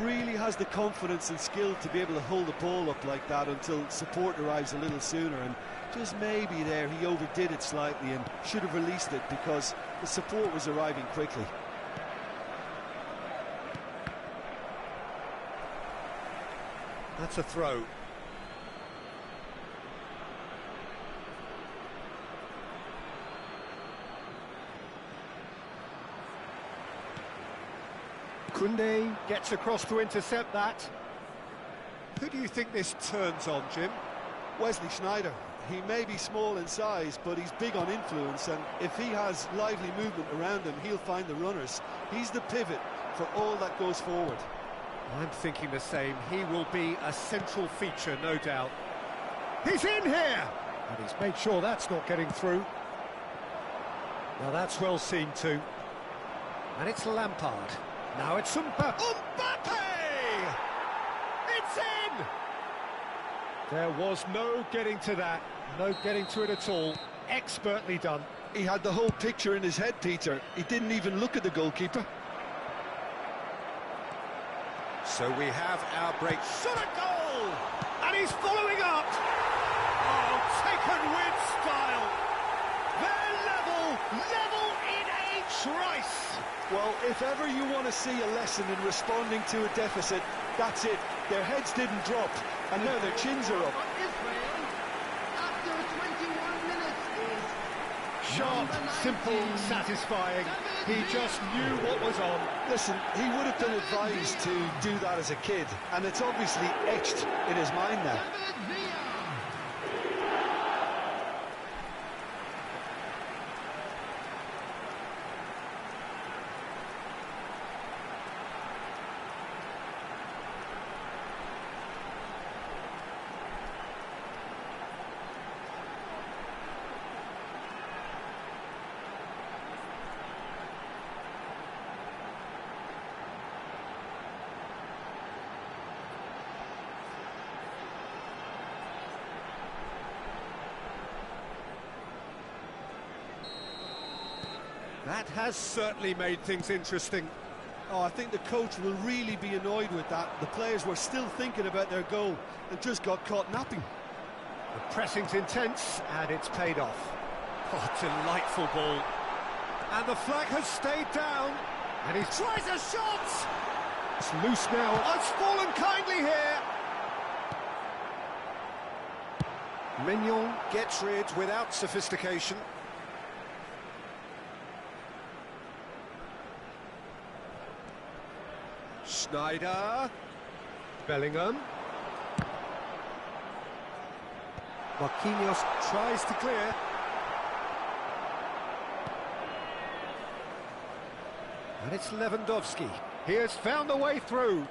Really has the confidence and skill to be able to hold the ball up like that until support arrives a little sooner, and just maybe there he overdid it slightly and should have released it because the support was arriving quickly. That's a throw. Koundé gets across to intercept that. Who do you think this turns on, Jim? Wesley Sneijder. He may be small in size, but he's big on influence, and if he has lively movement around him, he'll find the runners. He's the pivot for all that goes forward. I'm thinking the same. He will be a central feature, no doubt. He's in here! And he's made sure that's not getting through. Now that's well seen too. And it's Lampard. Now it's Mbappe! It's in! There was no getting to that, no getting to it at all. Expertly done. He had the whole picture in his head, Peter. He didn't even look at the goalkeeper. So we have our break. Shot a goal! And he's following up! Oh, taken with style! They're level in a trice! Well, if ever you want to see a lesson in responding to a deficit, that's it. Their heads didn't drop, and now their chins are up. Israel, after 21 minutes, is Sharp, simple, satisfying. He just knew what was on. Listen, he would have been advised to do that as a kid, and it's obviously etched in his mind now. David Villa. That has certainly made things interesting. Oh, I think the coach will really be annoyed with that. The players were still thinking about their goal and just got caught napping. The pressing's intense, and it's paid off. Oh, delightful ball. And the flag has stayed down, and he tries a shot! It's loose now. Oh, it's fallen kindly here! Mignon gets rid without sophistication. Schneider. Bellingham. Marquinhos tries to clear. And it's Lewandowski. He has found a way through.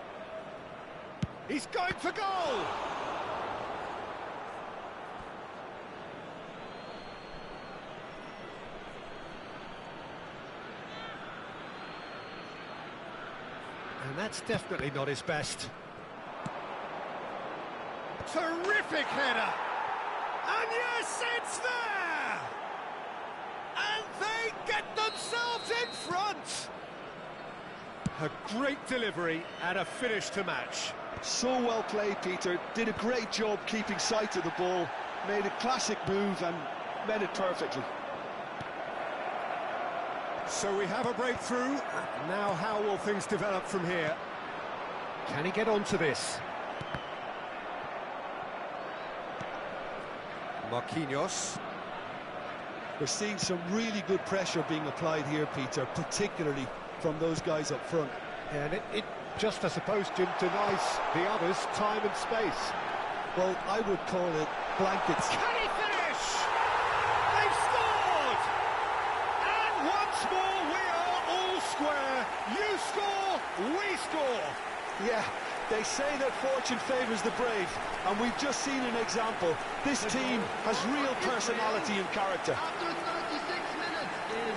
He's going for goal! And that's definitely not his best. Terrific header! And yes, it's there! And they get themselves in front! A great delivery and a finish to match. So well played, Peter. Did a great job keeping sight of the ball, made a classic move and met it perfectly. So we have a breakthrough. Now how will things develop from here? Can he get onto this? Marquinhos. We're seeing some really good pressure being applied here, Peter, particularly from those guys up front. And it just, I suppose, Jim, denies the others time and space. Well, I would call it blankets. Can he finish? They've scored! And once more we are all square. You score, we score. Yeah, they say that fortune favours the brave, and we've just seen an example. This team has real personality and character. After 36 minutes is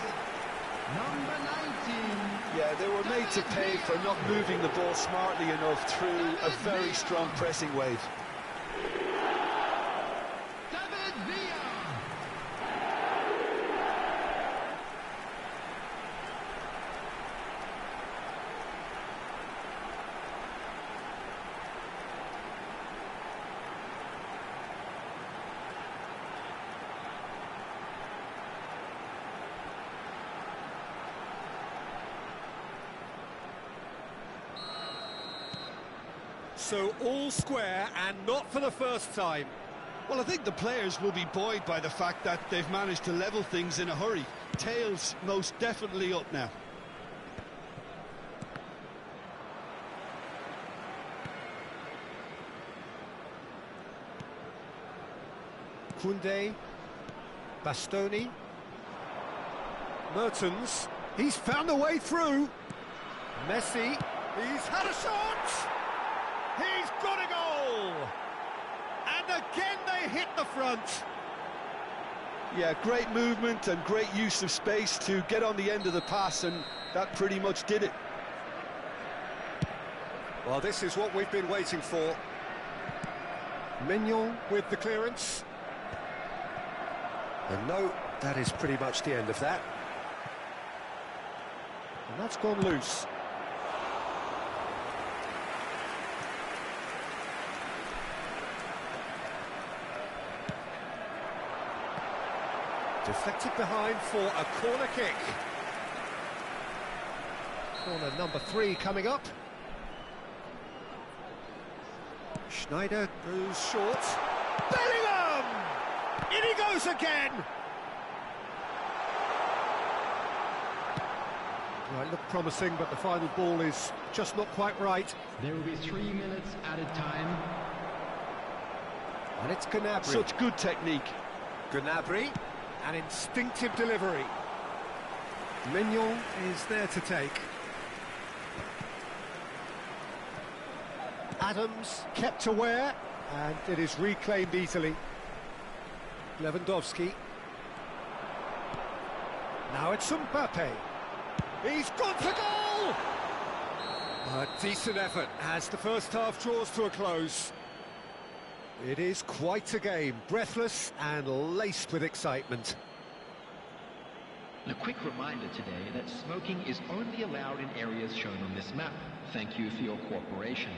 number 19. Yeah, they were made to pay for not moving the ball smartly enough through a very strong pressing wave. David Villa. So all square and not for the first time. Well, I think the players will be buoyed by the fact that they've managed to level things in a hurry. Tails most definitely up now. Koundé, Bastoni, Mertens, he's found a way through. Messi, he's had a shot! He's got a goal! And again they hit the front. Yeah, great movement and great use of space to get on the end of the pass, and that pretty much did it. Well, this is what we've been waiting for. Mignon with the clearance. And no, that is pretty much the end of that. And that's gone loose. Deflected behind for a corner kick. Corner number 3 coming up. Schneider goes short. Bellingham! In he goes again! Right, look promising, but the final ball is just not quite right. There will be 3 minutes added time. And it's Gnabry. Such good technique. Gnabry, an instinctive delivery. Mignon is there to take. Adams kept aware, and it is reclaimed easily. Lewandowski. Now it's Mbappe. He's gone for goal! A decent effort as the first half draws to a close. It is quite a game, breathless and laced with excitement. A quick reminder today that smoking is only allowed in areas shown on this map. Thank you for your cooperation.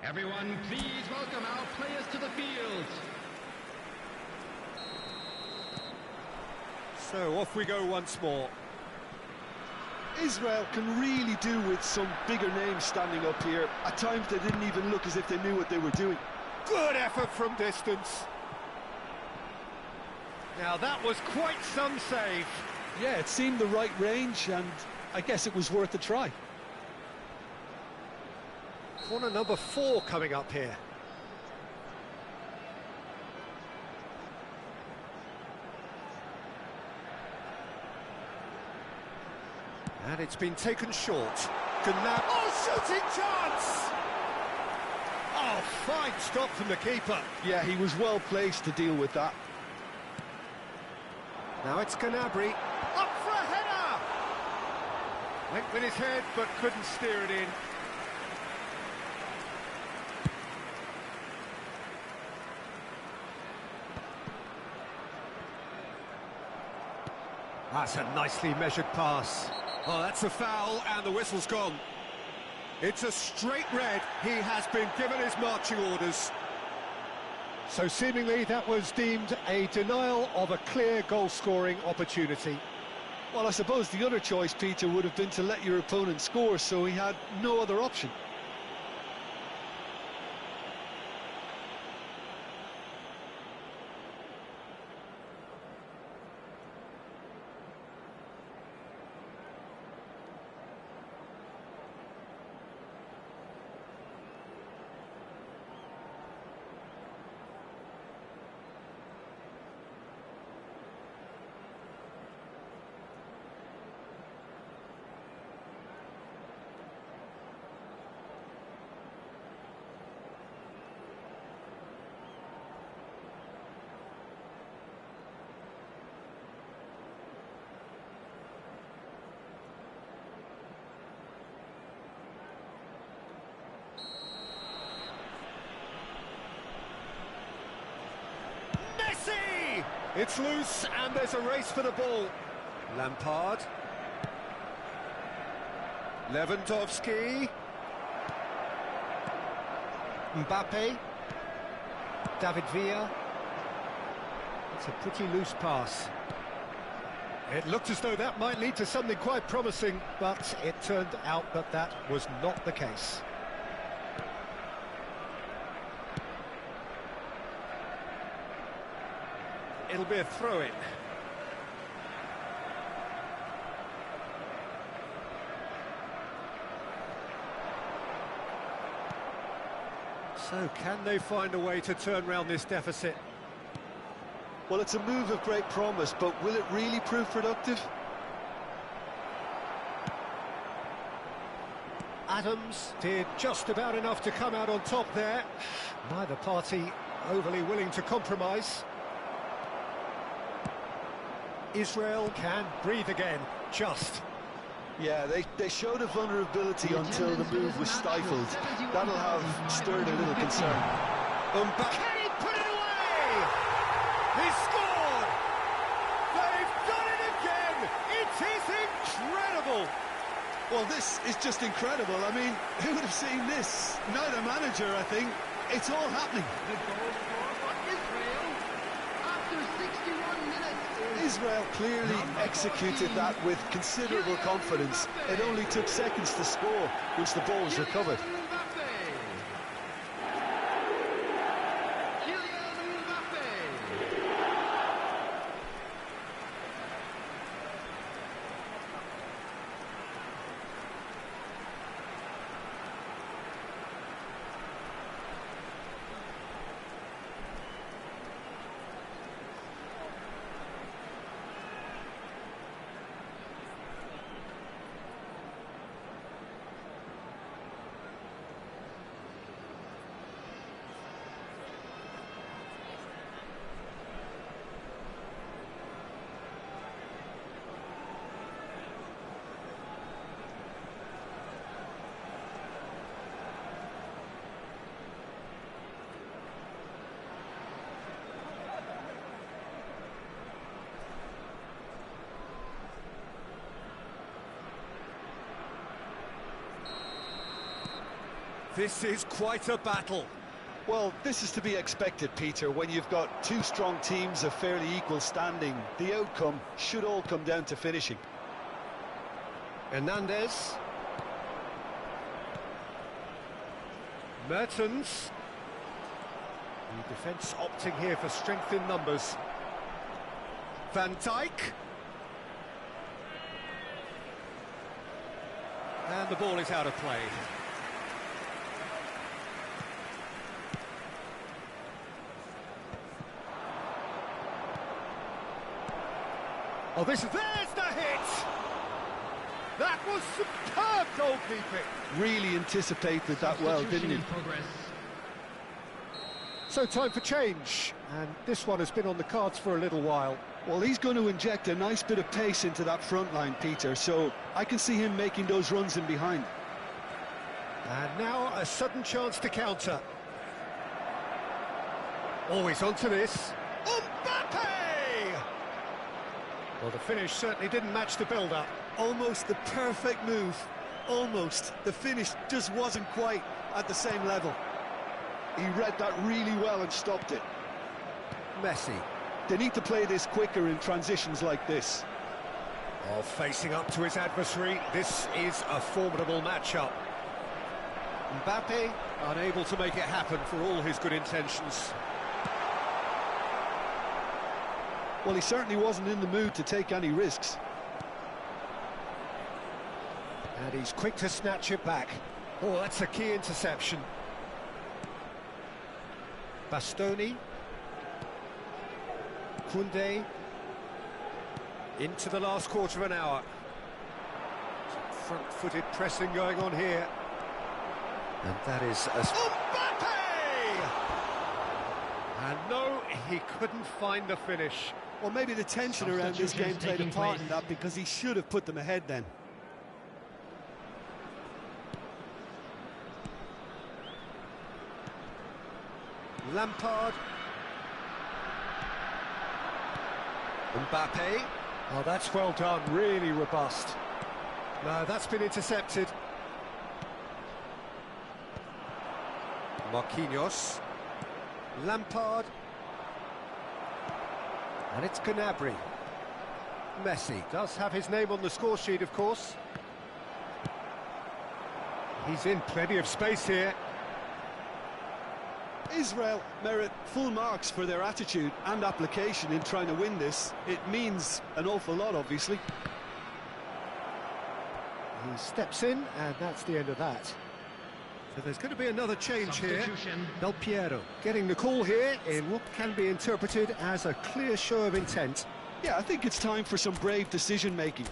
Everyone, please welcome our players to the field. So off we go once more. Israel can really do with some bigger names standing up here. At times they didn't even look as if they knew what they were doing. Good effort from distance. Now that was quite some save. Yeah, it seemed the right range, and I guess it was worth a try. Corner number 4 coming up here. And it's been taken short. Oh, shooting chance! Oh, fine stop from the keeper. Yeah, he was well placed to deal with that. Now it's Gnabry, up for a header! Went with his head, but couldn't steer it in. That's a nicely measured pass. Oh, that's a foul, and the whistle's gone. It's a straight red. He has been given his marching orders. So seemingly that was deemed a denial of a clear goal-scoring opportunity. Well, I suppose the other choice, Peter, would have been to let your opponent score, so he had no other option. It's loose, and there's a race for the ball. Lampard. Lewandowski. Mbappe. David Villa. It's a pretty loose pass. It looked as though that might lead to something quite promising, but it turned out that that was not the case. It'll be a throw-in. So, can they find a way to turn around this deficit? Well, it's a move of great promise, but will it really prove productive? Adams did just about enough to come out on top there. Neither party overly willing to compromise. Israel can breathe again, just. Yeah, they showed a vulnerability until the move was stifled. That'll have stirred a little concern. Can he put it away? He scored! They've done it again! It is incredible! Well, this is just incredible. I mean, who would have seen this? Neither manager, I think. It's all happening. The goal scorer for Israel after 61 minutes. Israel clearly executed that with considerable confidence. It only took seconds to score once the ball was recovered. This is quite a battle. Well, this is to be expected, Peter. When you've got two strong teams of fairly equal standing, the outcome should all come down to finishing. Hernandez. Mertens. The defence opting here for strength in numbers. Van Dijk. And the ball is out of play. Oh, there's the hit! That was superb goalkeeping. Really anticipated that well, didn't he? So time for change, and this one has been on the cards for a little while. Well, he's going to inject a nice bit of pace into that front line, Peter, so I can see him making those runs in behind. And now a sudden chance to counter. Always onto this. Mbappe! Well, the finish certainly didn't match the build-up. Almost the perfect move. Almost. The finish just wasn't quite at the same level. He read that really well and stopped it. Messi. They need to play this quicker in transitions like this. Oh, facing up to his adversary, this is a formidable matchup. Mbappe unable to make it happen for all his good intentions. Well, he certainly wasn't in the mood to take any risks. And he's quick to snatch it back. Oh, that's a key interception. Bastoni. Koundé. Into the last quarter of an hour. Some front-footed pressing going on here. And that is a... Mbappe! And no, he couldn't find the finish. Well, maybe the tension around this game played a part in that, because he should have put them ahead then. Lampard. Mbappe. Oh, that's well done, really robust. No, that's been intercepted. Marquinhos. Lampard. And it's Gnabry. Messi does have his name on the score sheet, of course. He's in plenty of space here. Israel merit full marks for their attitude and application in trying to win this. It means an awful lot, obviously. He steps in, and that's the end of that. So there's going to be another change here. Del Piero getting the call here in what can be interpreted as a clear show of intent. Yeah, I think it's time for some brave decision-making.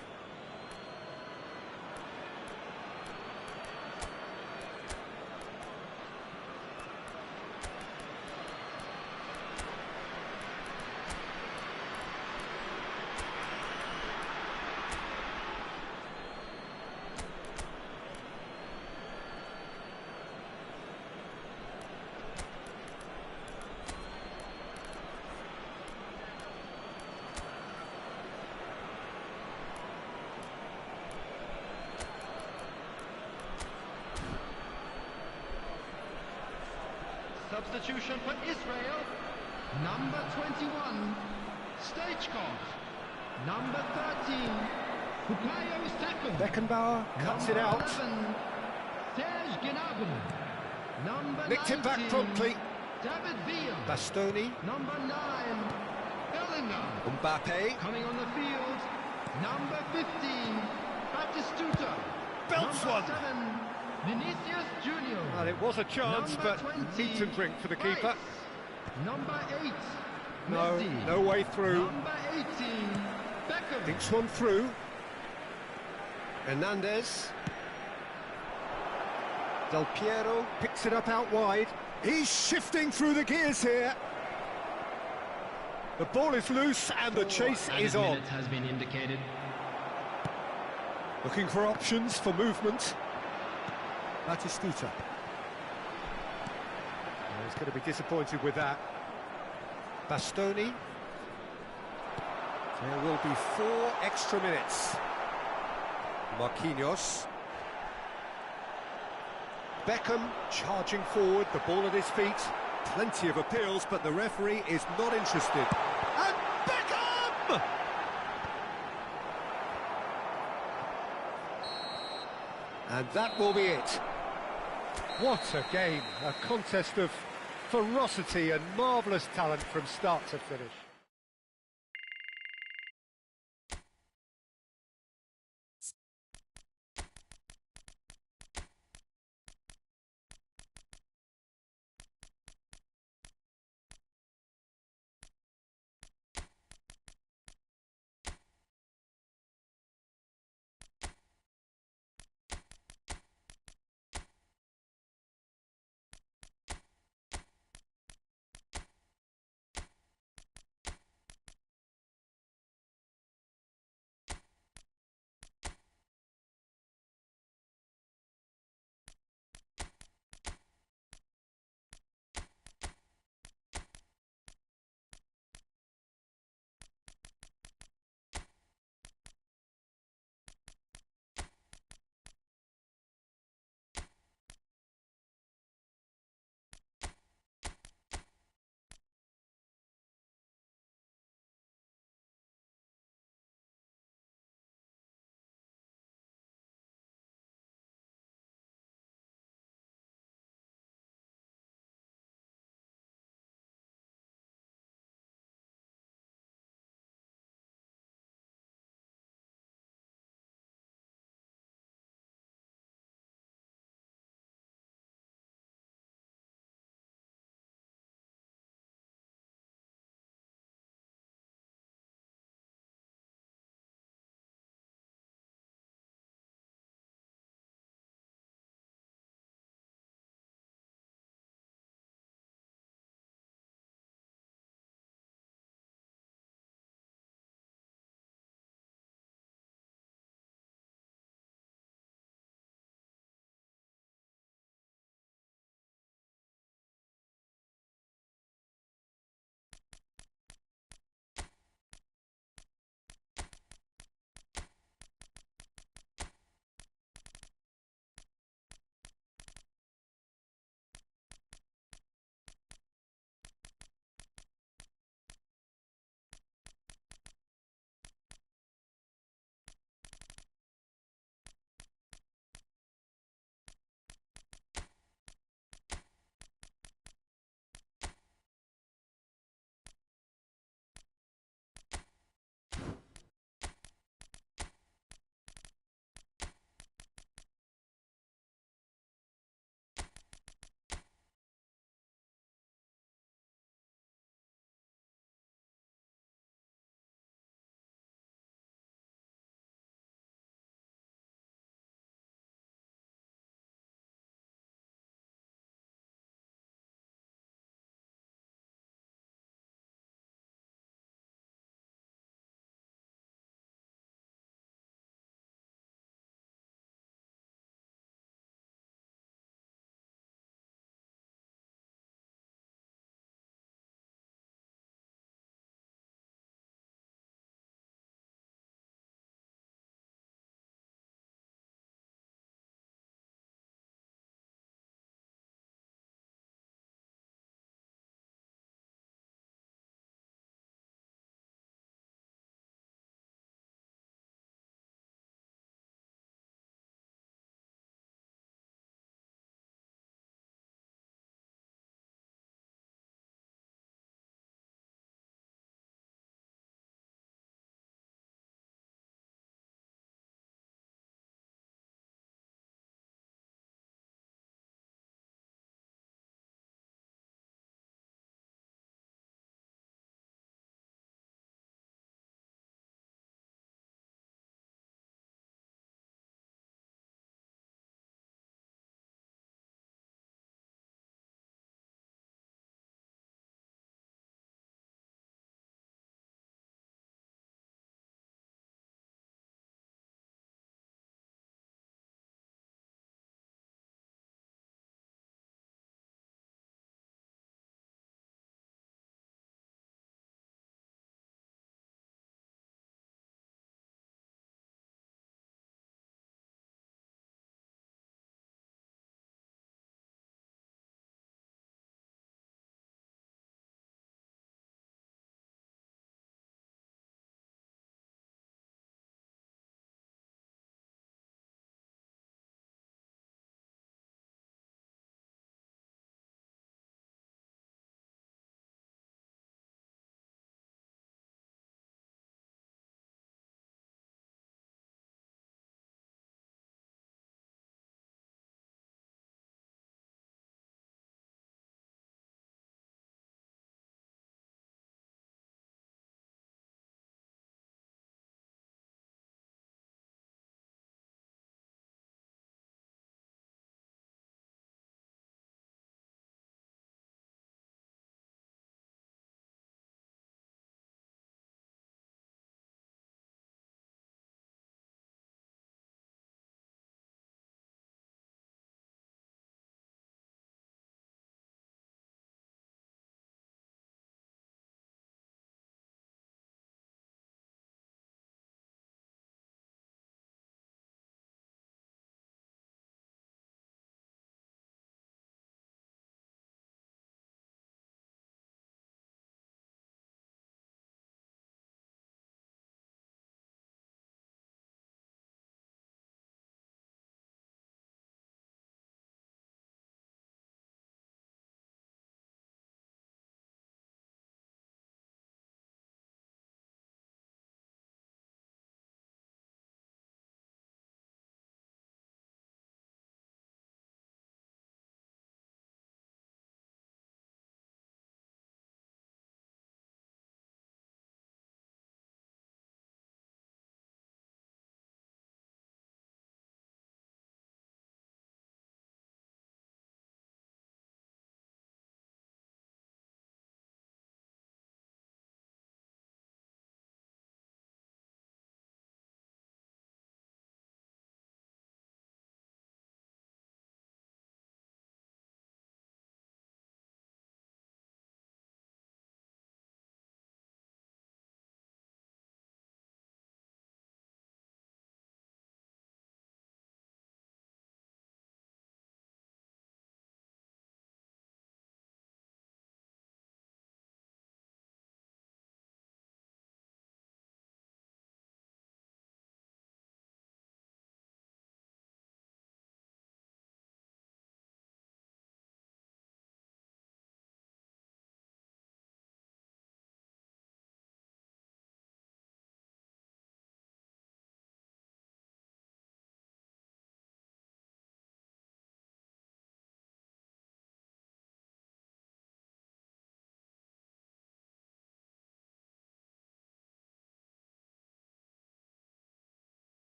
Substitution for Israel. Number 21, Stoichkov. Number 13, Bukayo Saka. Beckenbauer cuts it out. 11, Serge Gnabry. Number Nicked it back 19, promptly. David Villa. Bastoni. Number 9, Bellingham. Mbappe. Coming on the field, number 15, Batistuta. Belts Number one. 7, Vinicius Junior. Well, it was a chance, Number but 20, eat and drink for the keeper. Number 8, No, Messi. no way through. Number 18, Beckham. Thinks one through. Hernandez. Del Piero picks it up out wide. He's shifting through the gears here. The ball is loose and the chase is on. Has been indicated. Looking for options for movement. Batistuta. He's going to be disappointed with that. Bastoni. There will be 4 extra minutes. Marquinhos. Beckham charging forward, the ball at his feet. Plenty of appeals, but the referee is not interested. And Beckham! And that will be it. What a game, a contest of ferocity and marvellous talent from start to finish.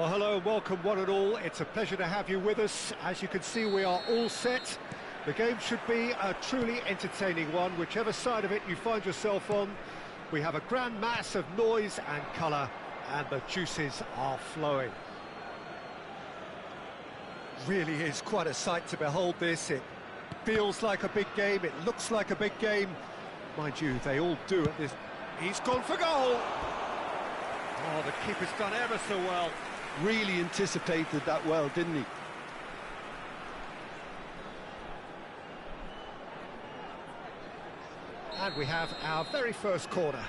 Well, hello and welcome one and all. It's a pleasure to have you with us. As you can see, we are all set. The game should be a truly entertaining one, whichever side of it you find yourself on. We have a grand mass of noise and colour, and the juices are flowing. Really is quite a sight to behold this. It feels like a big game, it looks like a big game. Mind you, they all do at this. He's gone for goal! Oh, the keeper's done ever so well. Really anticipated that well, didn't he? And we have our very first corner.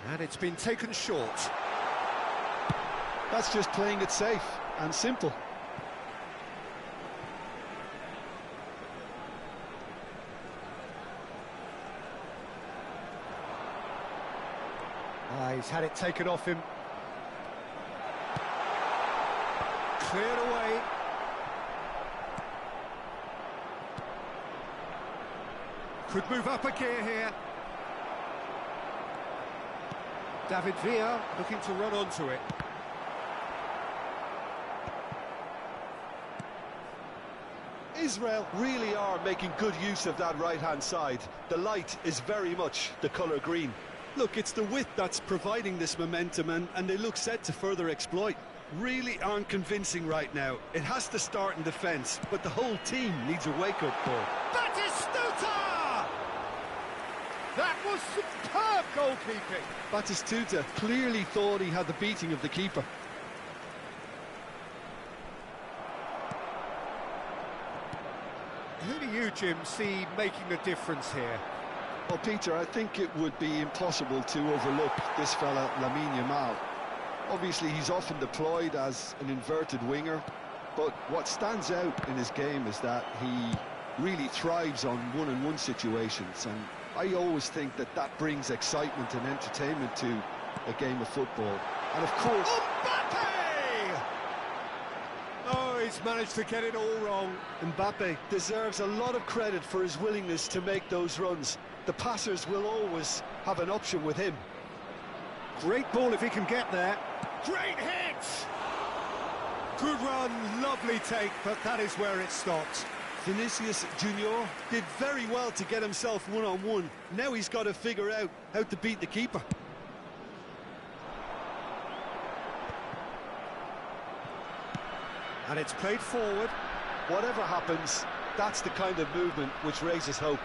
And it's been taken short. That's just playing it safe and simple. He's had it taken off him. Cleared away. Could move up a gear here. David Villa looking to run onto it. Israel really are making good use of that right-hand side. The light is very much the colour green. Look, it's the width that's providing this momentum, and they look set to further exploit. Really aren't convincing right now. It has to start in defence, but the whole team needs a wake-up call. Batistuta! That was superb goalkeeping. Batistuta clearly thought he had the beating of the keeper. Who do you, Jim, see making a difference here? Well, Peter, I think it would be impossible to overlook this fella, Lamine Yamal. Obviously, he's often deployed as an inverted winger, but what stands out in his game is that he really thrives on one-on-one situations, and I always think that that brings excitement and entertainment to a game of football. And of course... Mbappe! Oh, he's managed to get it all wrong. Mbappe deserves a lot of credit for his willingness to make those runs. The passers will always have an option with him. Great ball if he can get there. Great hit! Good run, lovely take, but that is where it stopped. Vinicius Junior did very well to get himself one-on-one. Now he's got to figure out how to beat the keeper. And it's played forward. Whatever happens, that's the kind of movement which raises hope.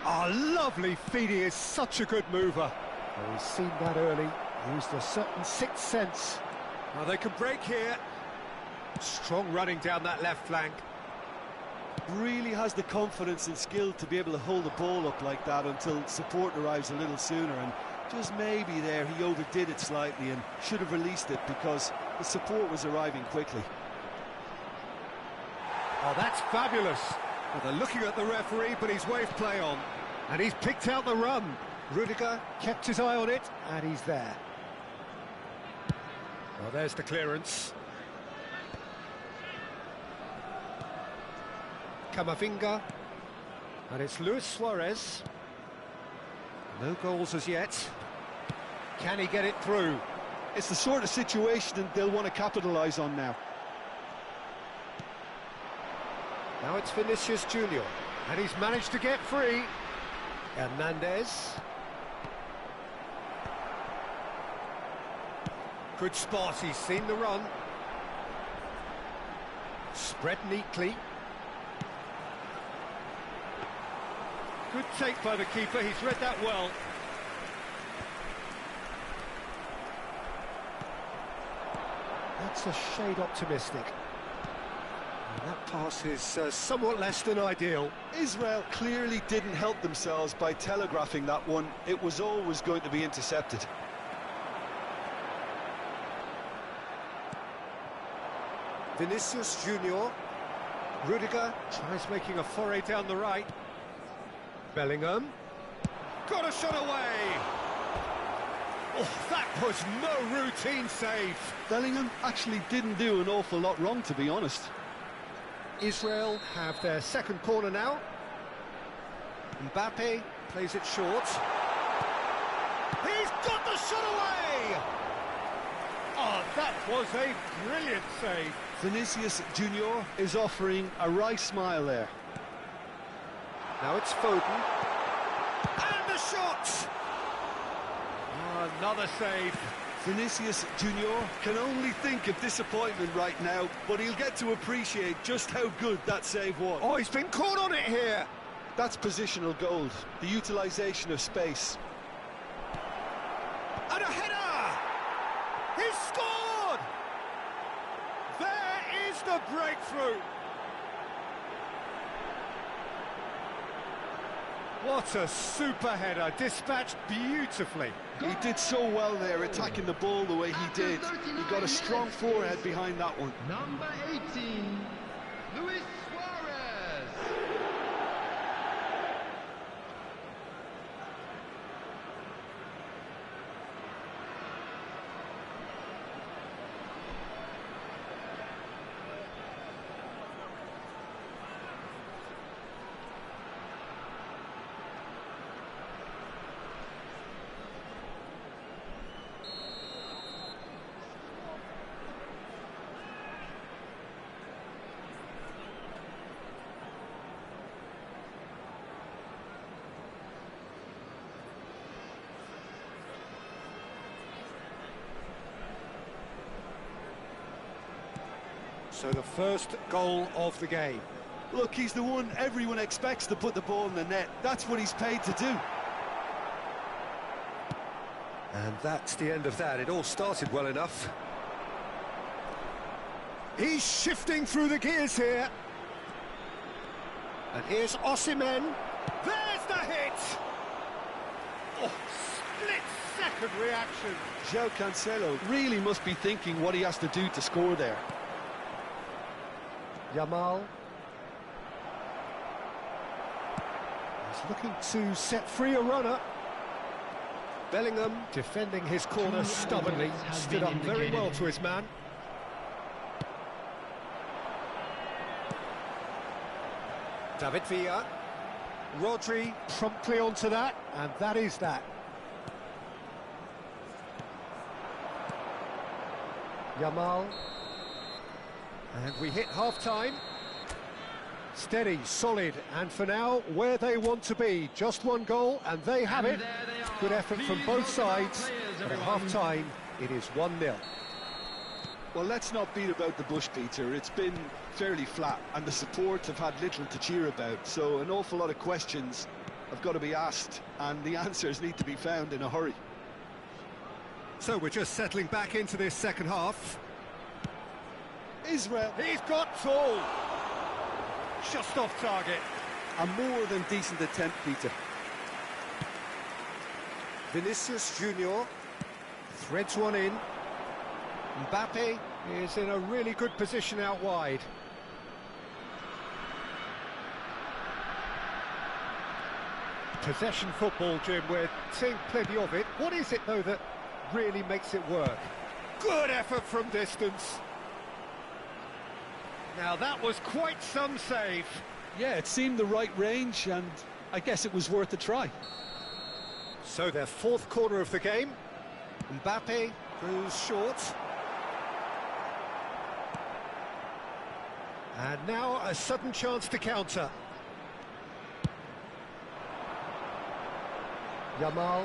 Oh, lovely feed, he is such a good mover. Oh, he's seen that early, used a certain sixth sense. Now they can break here. Strong running down that left flank. Really has the confidence and skill to be able to hold the ball up like that until support arrives a little sooner, and just maybe there he overdid it slightly and should have released it because the support was arriving quickly. Oh, that's fabulous. Well, they're looking at the referee, but he's waved play on. And he's picked out the run. Rudiger kept his eye on it, and he's there. Well, there's the clearance. Camavinga. And it's Luis Suarez. No goals as yet. Can he get it through? It's the sort of situation that they'll want to capitalise on now. Now it's Vinicius Junior, and he's managed to get free. Hernandez. Good spot, he's seen the run. Spread neatly. Good take by the keeper, he's read that well. That's a shade optimistic. And that pass is somewhat less than ideal. Israel clearly didn't help themselves by telegraphing that one. It was always going to be intercepted. Vinicius Junior. Rudiger tries making a foray down the right. Bellingham. Got a shot away! Oh, that was no routine save. Bellingham actually didn't do an awful lot wrong, to be honest. Israel have their second corner now. Mbappe plays it short. He's got the shot away! Oh, that was a brilliant save. Vinicius Junior is offering a wry smile there. Now it's Foden. And the shot! Oh, another save. Vinicius Junior can only think of disappointment right now, but he'll get to appreciate just how good that save was. Oh, he's been caught on it here. That's positional gold, the utilisation of space. And a header! He's scored! There is the breakthrough. What a super header, dispatched beautifully. He did so well there, attacking the ball the way he did. He got a strong forehead behind that one. Number 18, Luis Suarez. So the first goal of the game. Look, he's the one everyone expects to put the ball in the net. That's what he's paid to do. And that's the end of that. It all started well enough. He's shifting through the gears here. And here's Osimhen. There's the hit! Oh, split-second reaction. João Cancelo really must be thinking what he has to do to score there. Yamal. He's looking to set free a runner. Bellingham defending his corner stubbornly, stood up very well to his man. David Villa. Rodri promptly onto that, and that is that. Yamal. And we hit half-time. Steady, solid, and for now, where they want to be. Just one goal, and they have it. Good effort from both sides, but at half-time, it is 1-0. Well, let's not beat about the bush, Peter. It's been fairly flat, and the support have had little to cheer about, so an awful lot of questions have got to be asked, and the answers need to be found in a hurry. So we're just settling back into this second half. Israel. He's got tall. Just off target. A more than decent attempt, Peter. Vinicius Junior threads one in. Mbappe is in a really good position out wide. Possession football, Jim, we're seeing plenty of it. What is it, though, that really makes it work? Good effort from distance. Now that was quite some save. Yeah, it seemed the right range, and I guess it was worth a try. So their fourth corner of the game. Mbappe goes short. And now a sudden chance to counter. Yamal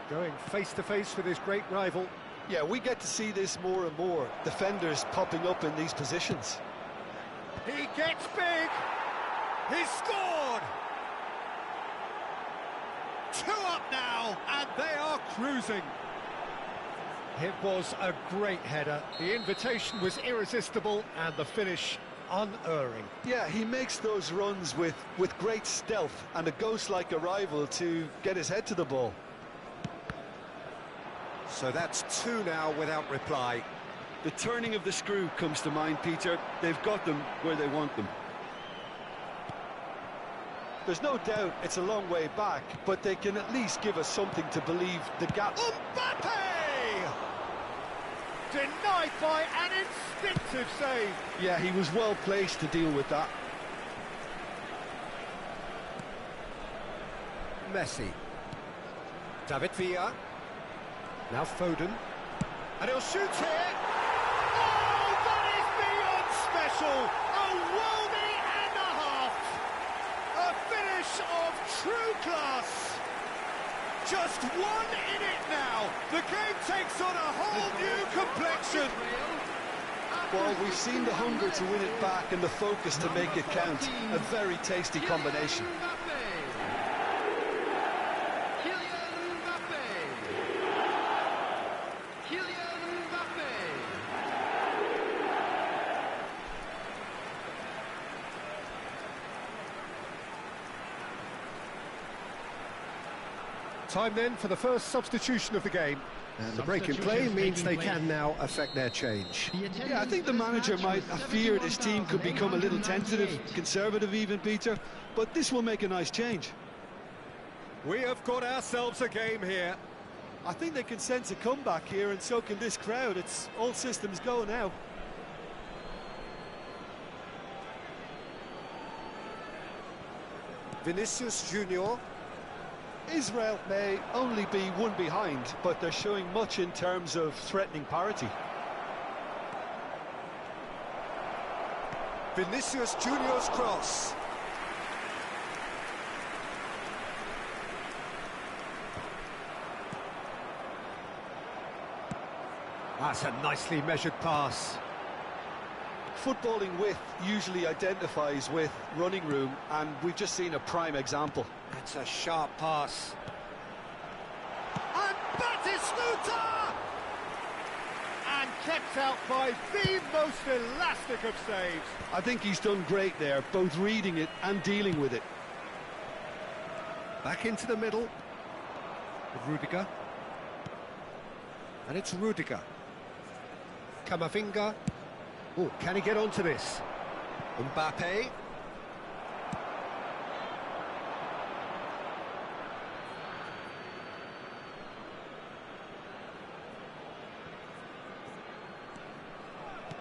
going face-to-face with his great rival. Yeah, we get to see this more and more. Defenders popping up in these positions. He gets big. He's scored. 2 up now, and they are cruising. It was a great header. The invitation was irresistible, and the finish unerring. Yeah, he makes those runs with great stealth and a ghost-like arrival to get his head to the ball. So that's 2 now without reply. The turning of the screw comes to mind, Peter. They've got them where they want them. There's no doubt it's a long way back, but they can at least give us something to believe the gap. Mbappe! Denied by an instinctive save. Yeah, he was well placed to deal with that. Messi. David Villa. Now Foden. And he'll shoot here. Oh, that is beyond special! A worldie and a half! A finish of true class! Just one in it now. The game takes on a whole new complexion. Well, we've seen the hunger to win it back and the focus to make it count. A very tasty combination. Time then for the first substitution of the game. And the break in play means they can now affect their change. Yeah, I think the manager might have feared his team could become a little tentative, conservative even, Peter, but this will make a nice change. We have got ourselves a game here. I think they can sense a comeback here, and so can this crowd. It's all systems go now. Vinicius Junior. Israel may only be one behind, but they're showing much in terms of threatening parity. Vinicius Junior's cross. That's a nicely measured pass. Footballing width usually identifies with running room, and we've just seen a prime example. That's a sharp pass. And Batistuta! And kept out by the most elastic of saves. I think he's done great there, both reading it and dealing with it. Back into the middle with Rudiger. And it's Rudiger. Camavinga. Oh, can he get onto this? Mbappe.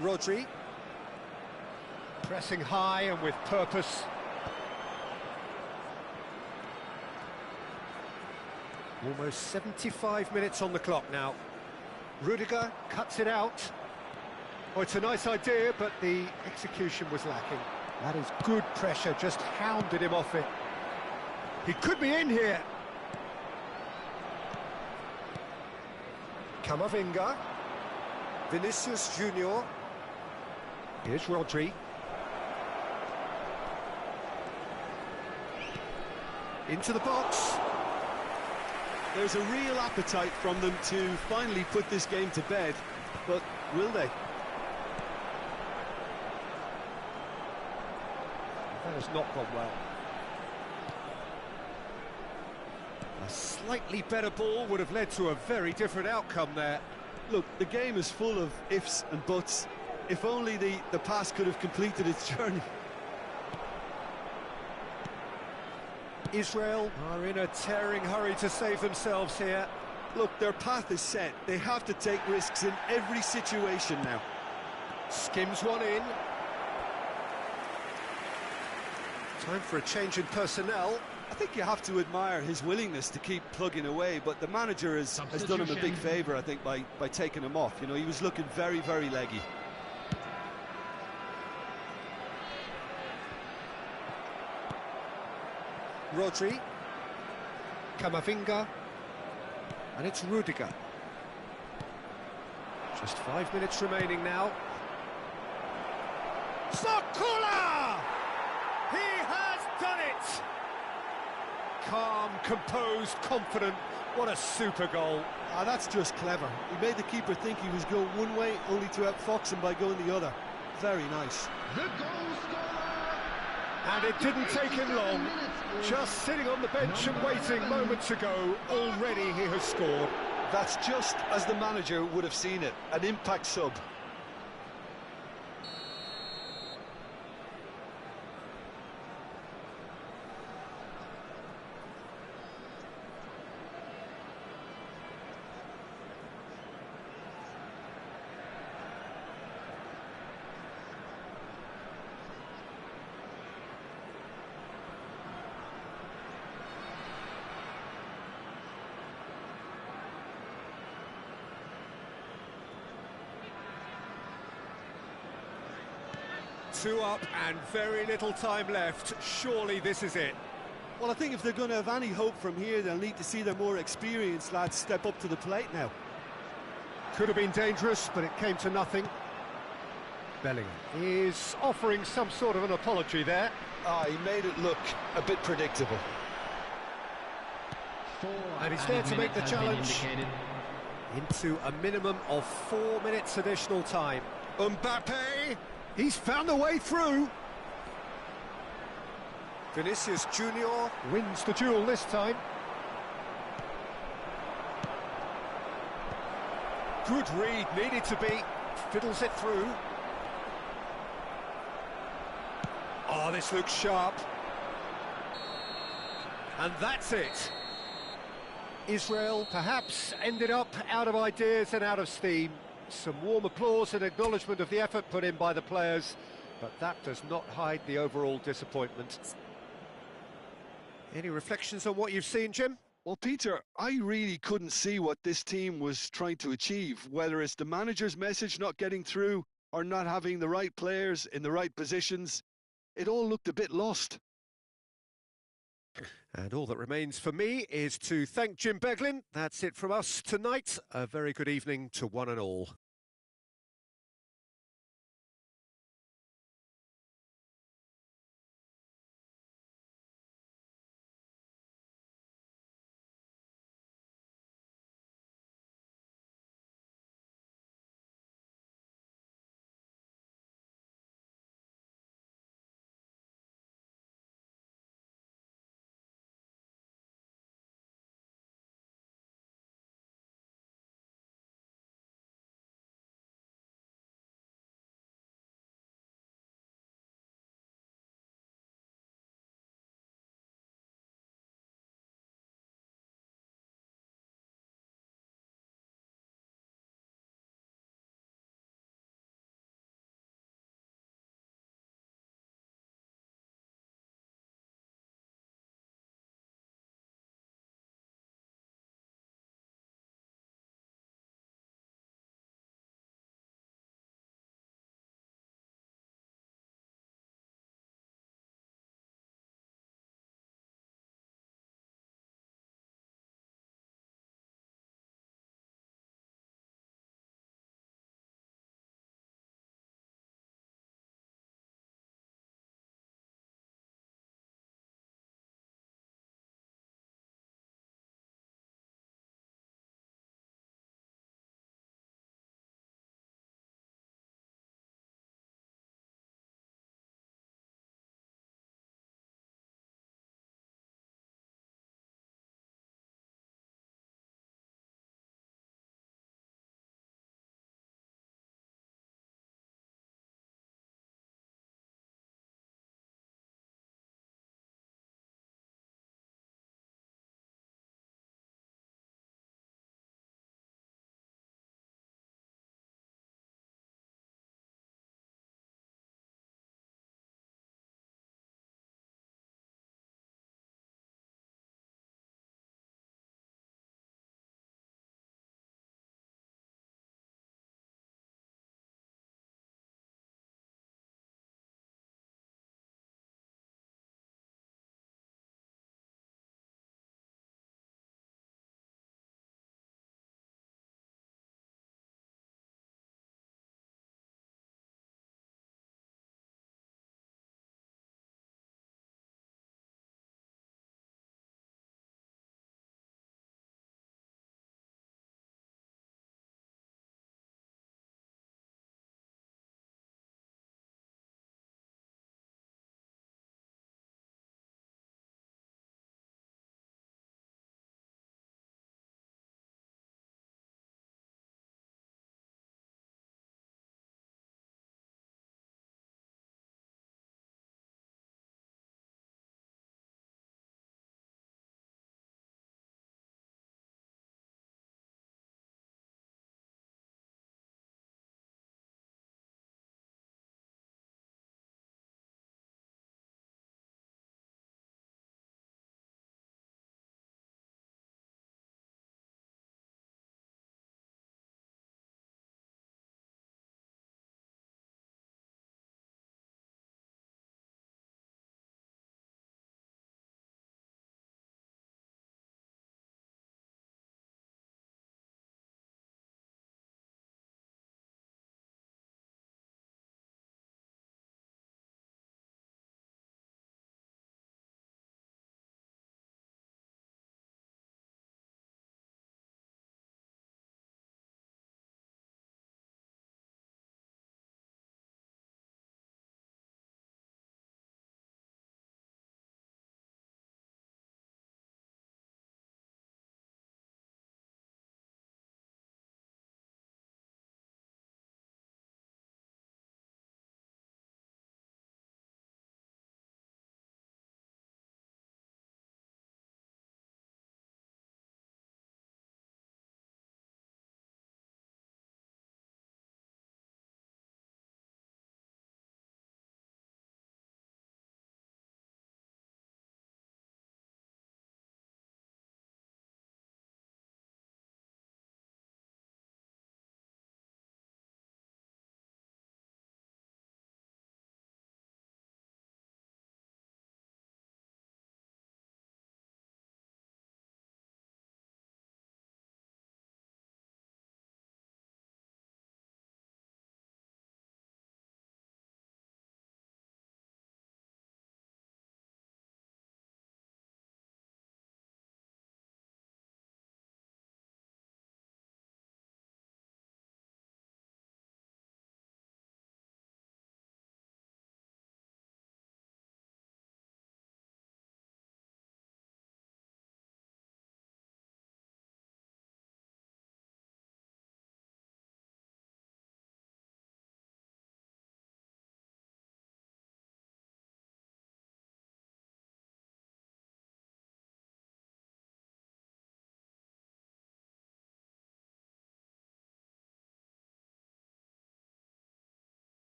Rodri. Pressing high and with purpose. Almost 75 minutes on the clock now. Rudiger cuts it out. Oh, it's a nice idea, but the execution was lacking. That is good pressure, just hounded him off it. He could be in here. Camavinga. Vinicius Junior. Here's Rodri. Into the box. There's a real appetite from them to finally put this game to bed, but will they? That has not gone well. A slightly better ball would have led to a very different outcome there. Look, the game is full of ifs and buts. If only the pass could have completed its journey. Israel are in a tearing hurry to save themselves here. Look, their path is set. They have to take risks in every situation now. Skims one in. Time for a change in personnel. I think you have to admire his willingness to keep plugging away, but the manager has done him a big favour, I think, by taking him off. You know, he was looking very, very leggy. Rodri. Camavinga. And it's Rudiger. Just 5 minutes remaining now. Sakula! He has done it! Calm, composed, confident. What a super goal. Ah, that's just clever. He made the keeper think he was going one way, only to outfox him by going the other. Very nice. The goal scorer! And it didn't take him long. Just sitting on the bench and waiting moments ago, already he has scored. That's just as the manager would have seen it. An impact sub. Two up and very little time left. Surely this is it. Well, I think if they're going to have any hope from here, they'll need to see their more experienced lads step up to the plate now. Could have been dangerous, but it came to nothing. Bellingham is offering some sort of an apology there. He made it look a bit predictable. And he's there to make the challenge into a minimum of 4 minutes additional time. Mbappe, he's found a way through. Vinicius Junior wins the duel this time. Good read, needed to be. Fiddles it through. Oh, this looks sharp. And that's it. Israel perhaps ended up out of ideas and out of steam. Some warm applause and acknowledgement of the effort put in by the players, but that does not hide the overall disappointment. Any reflections on what you've seen, Jim? Well, Peter, I really couldn't see what this team was trying to achieve, whether it's the manager's message not getting through or not having the right players in the right positions. It all looked a bit lost. And all that remains for me is to thank Jim Beglin. That's it from us tonight. A very good evening to one and all.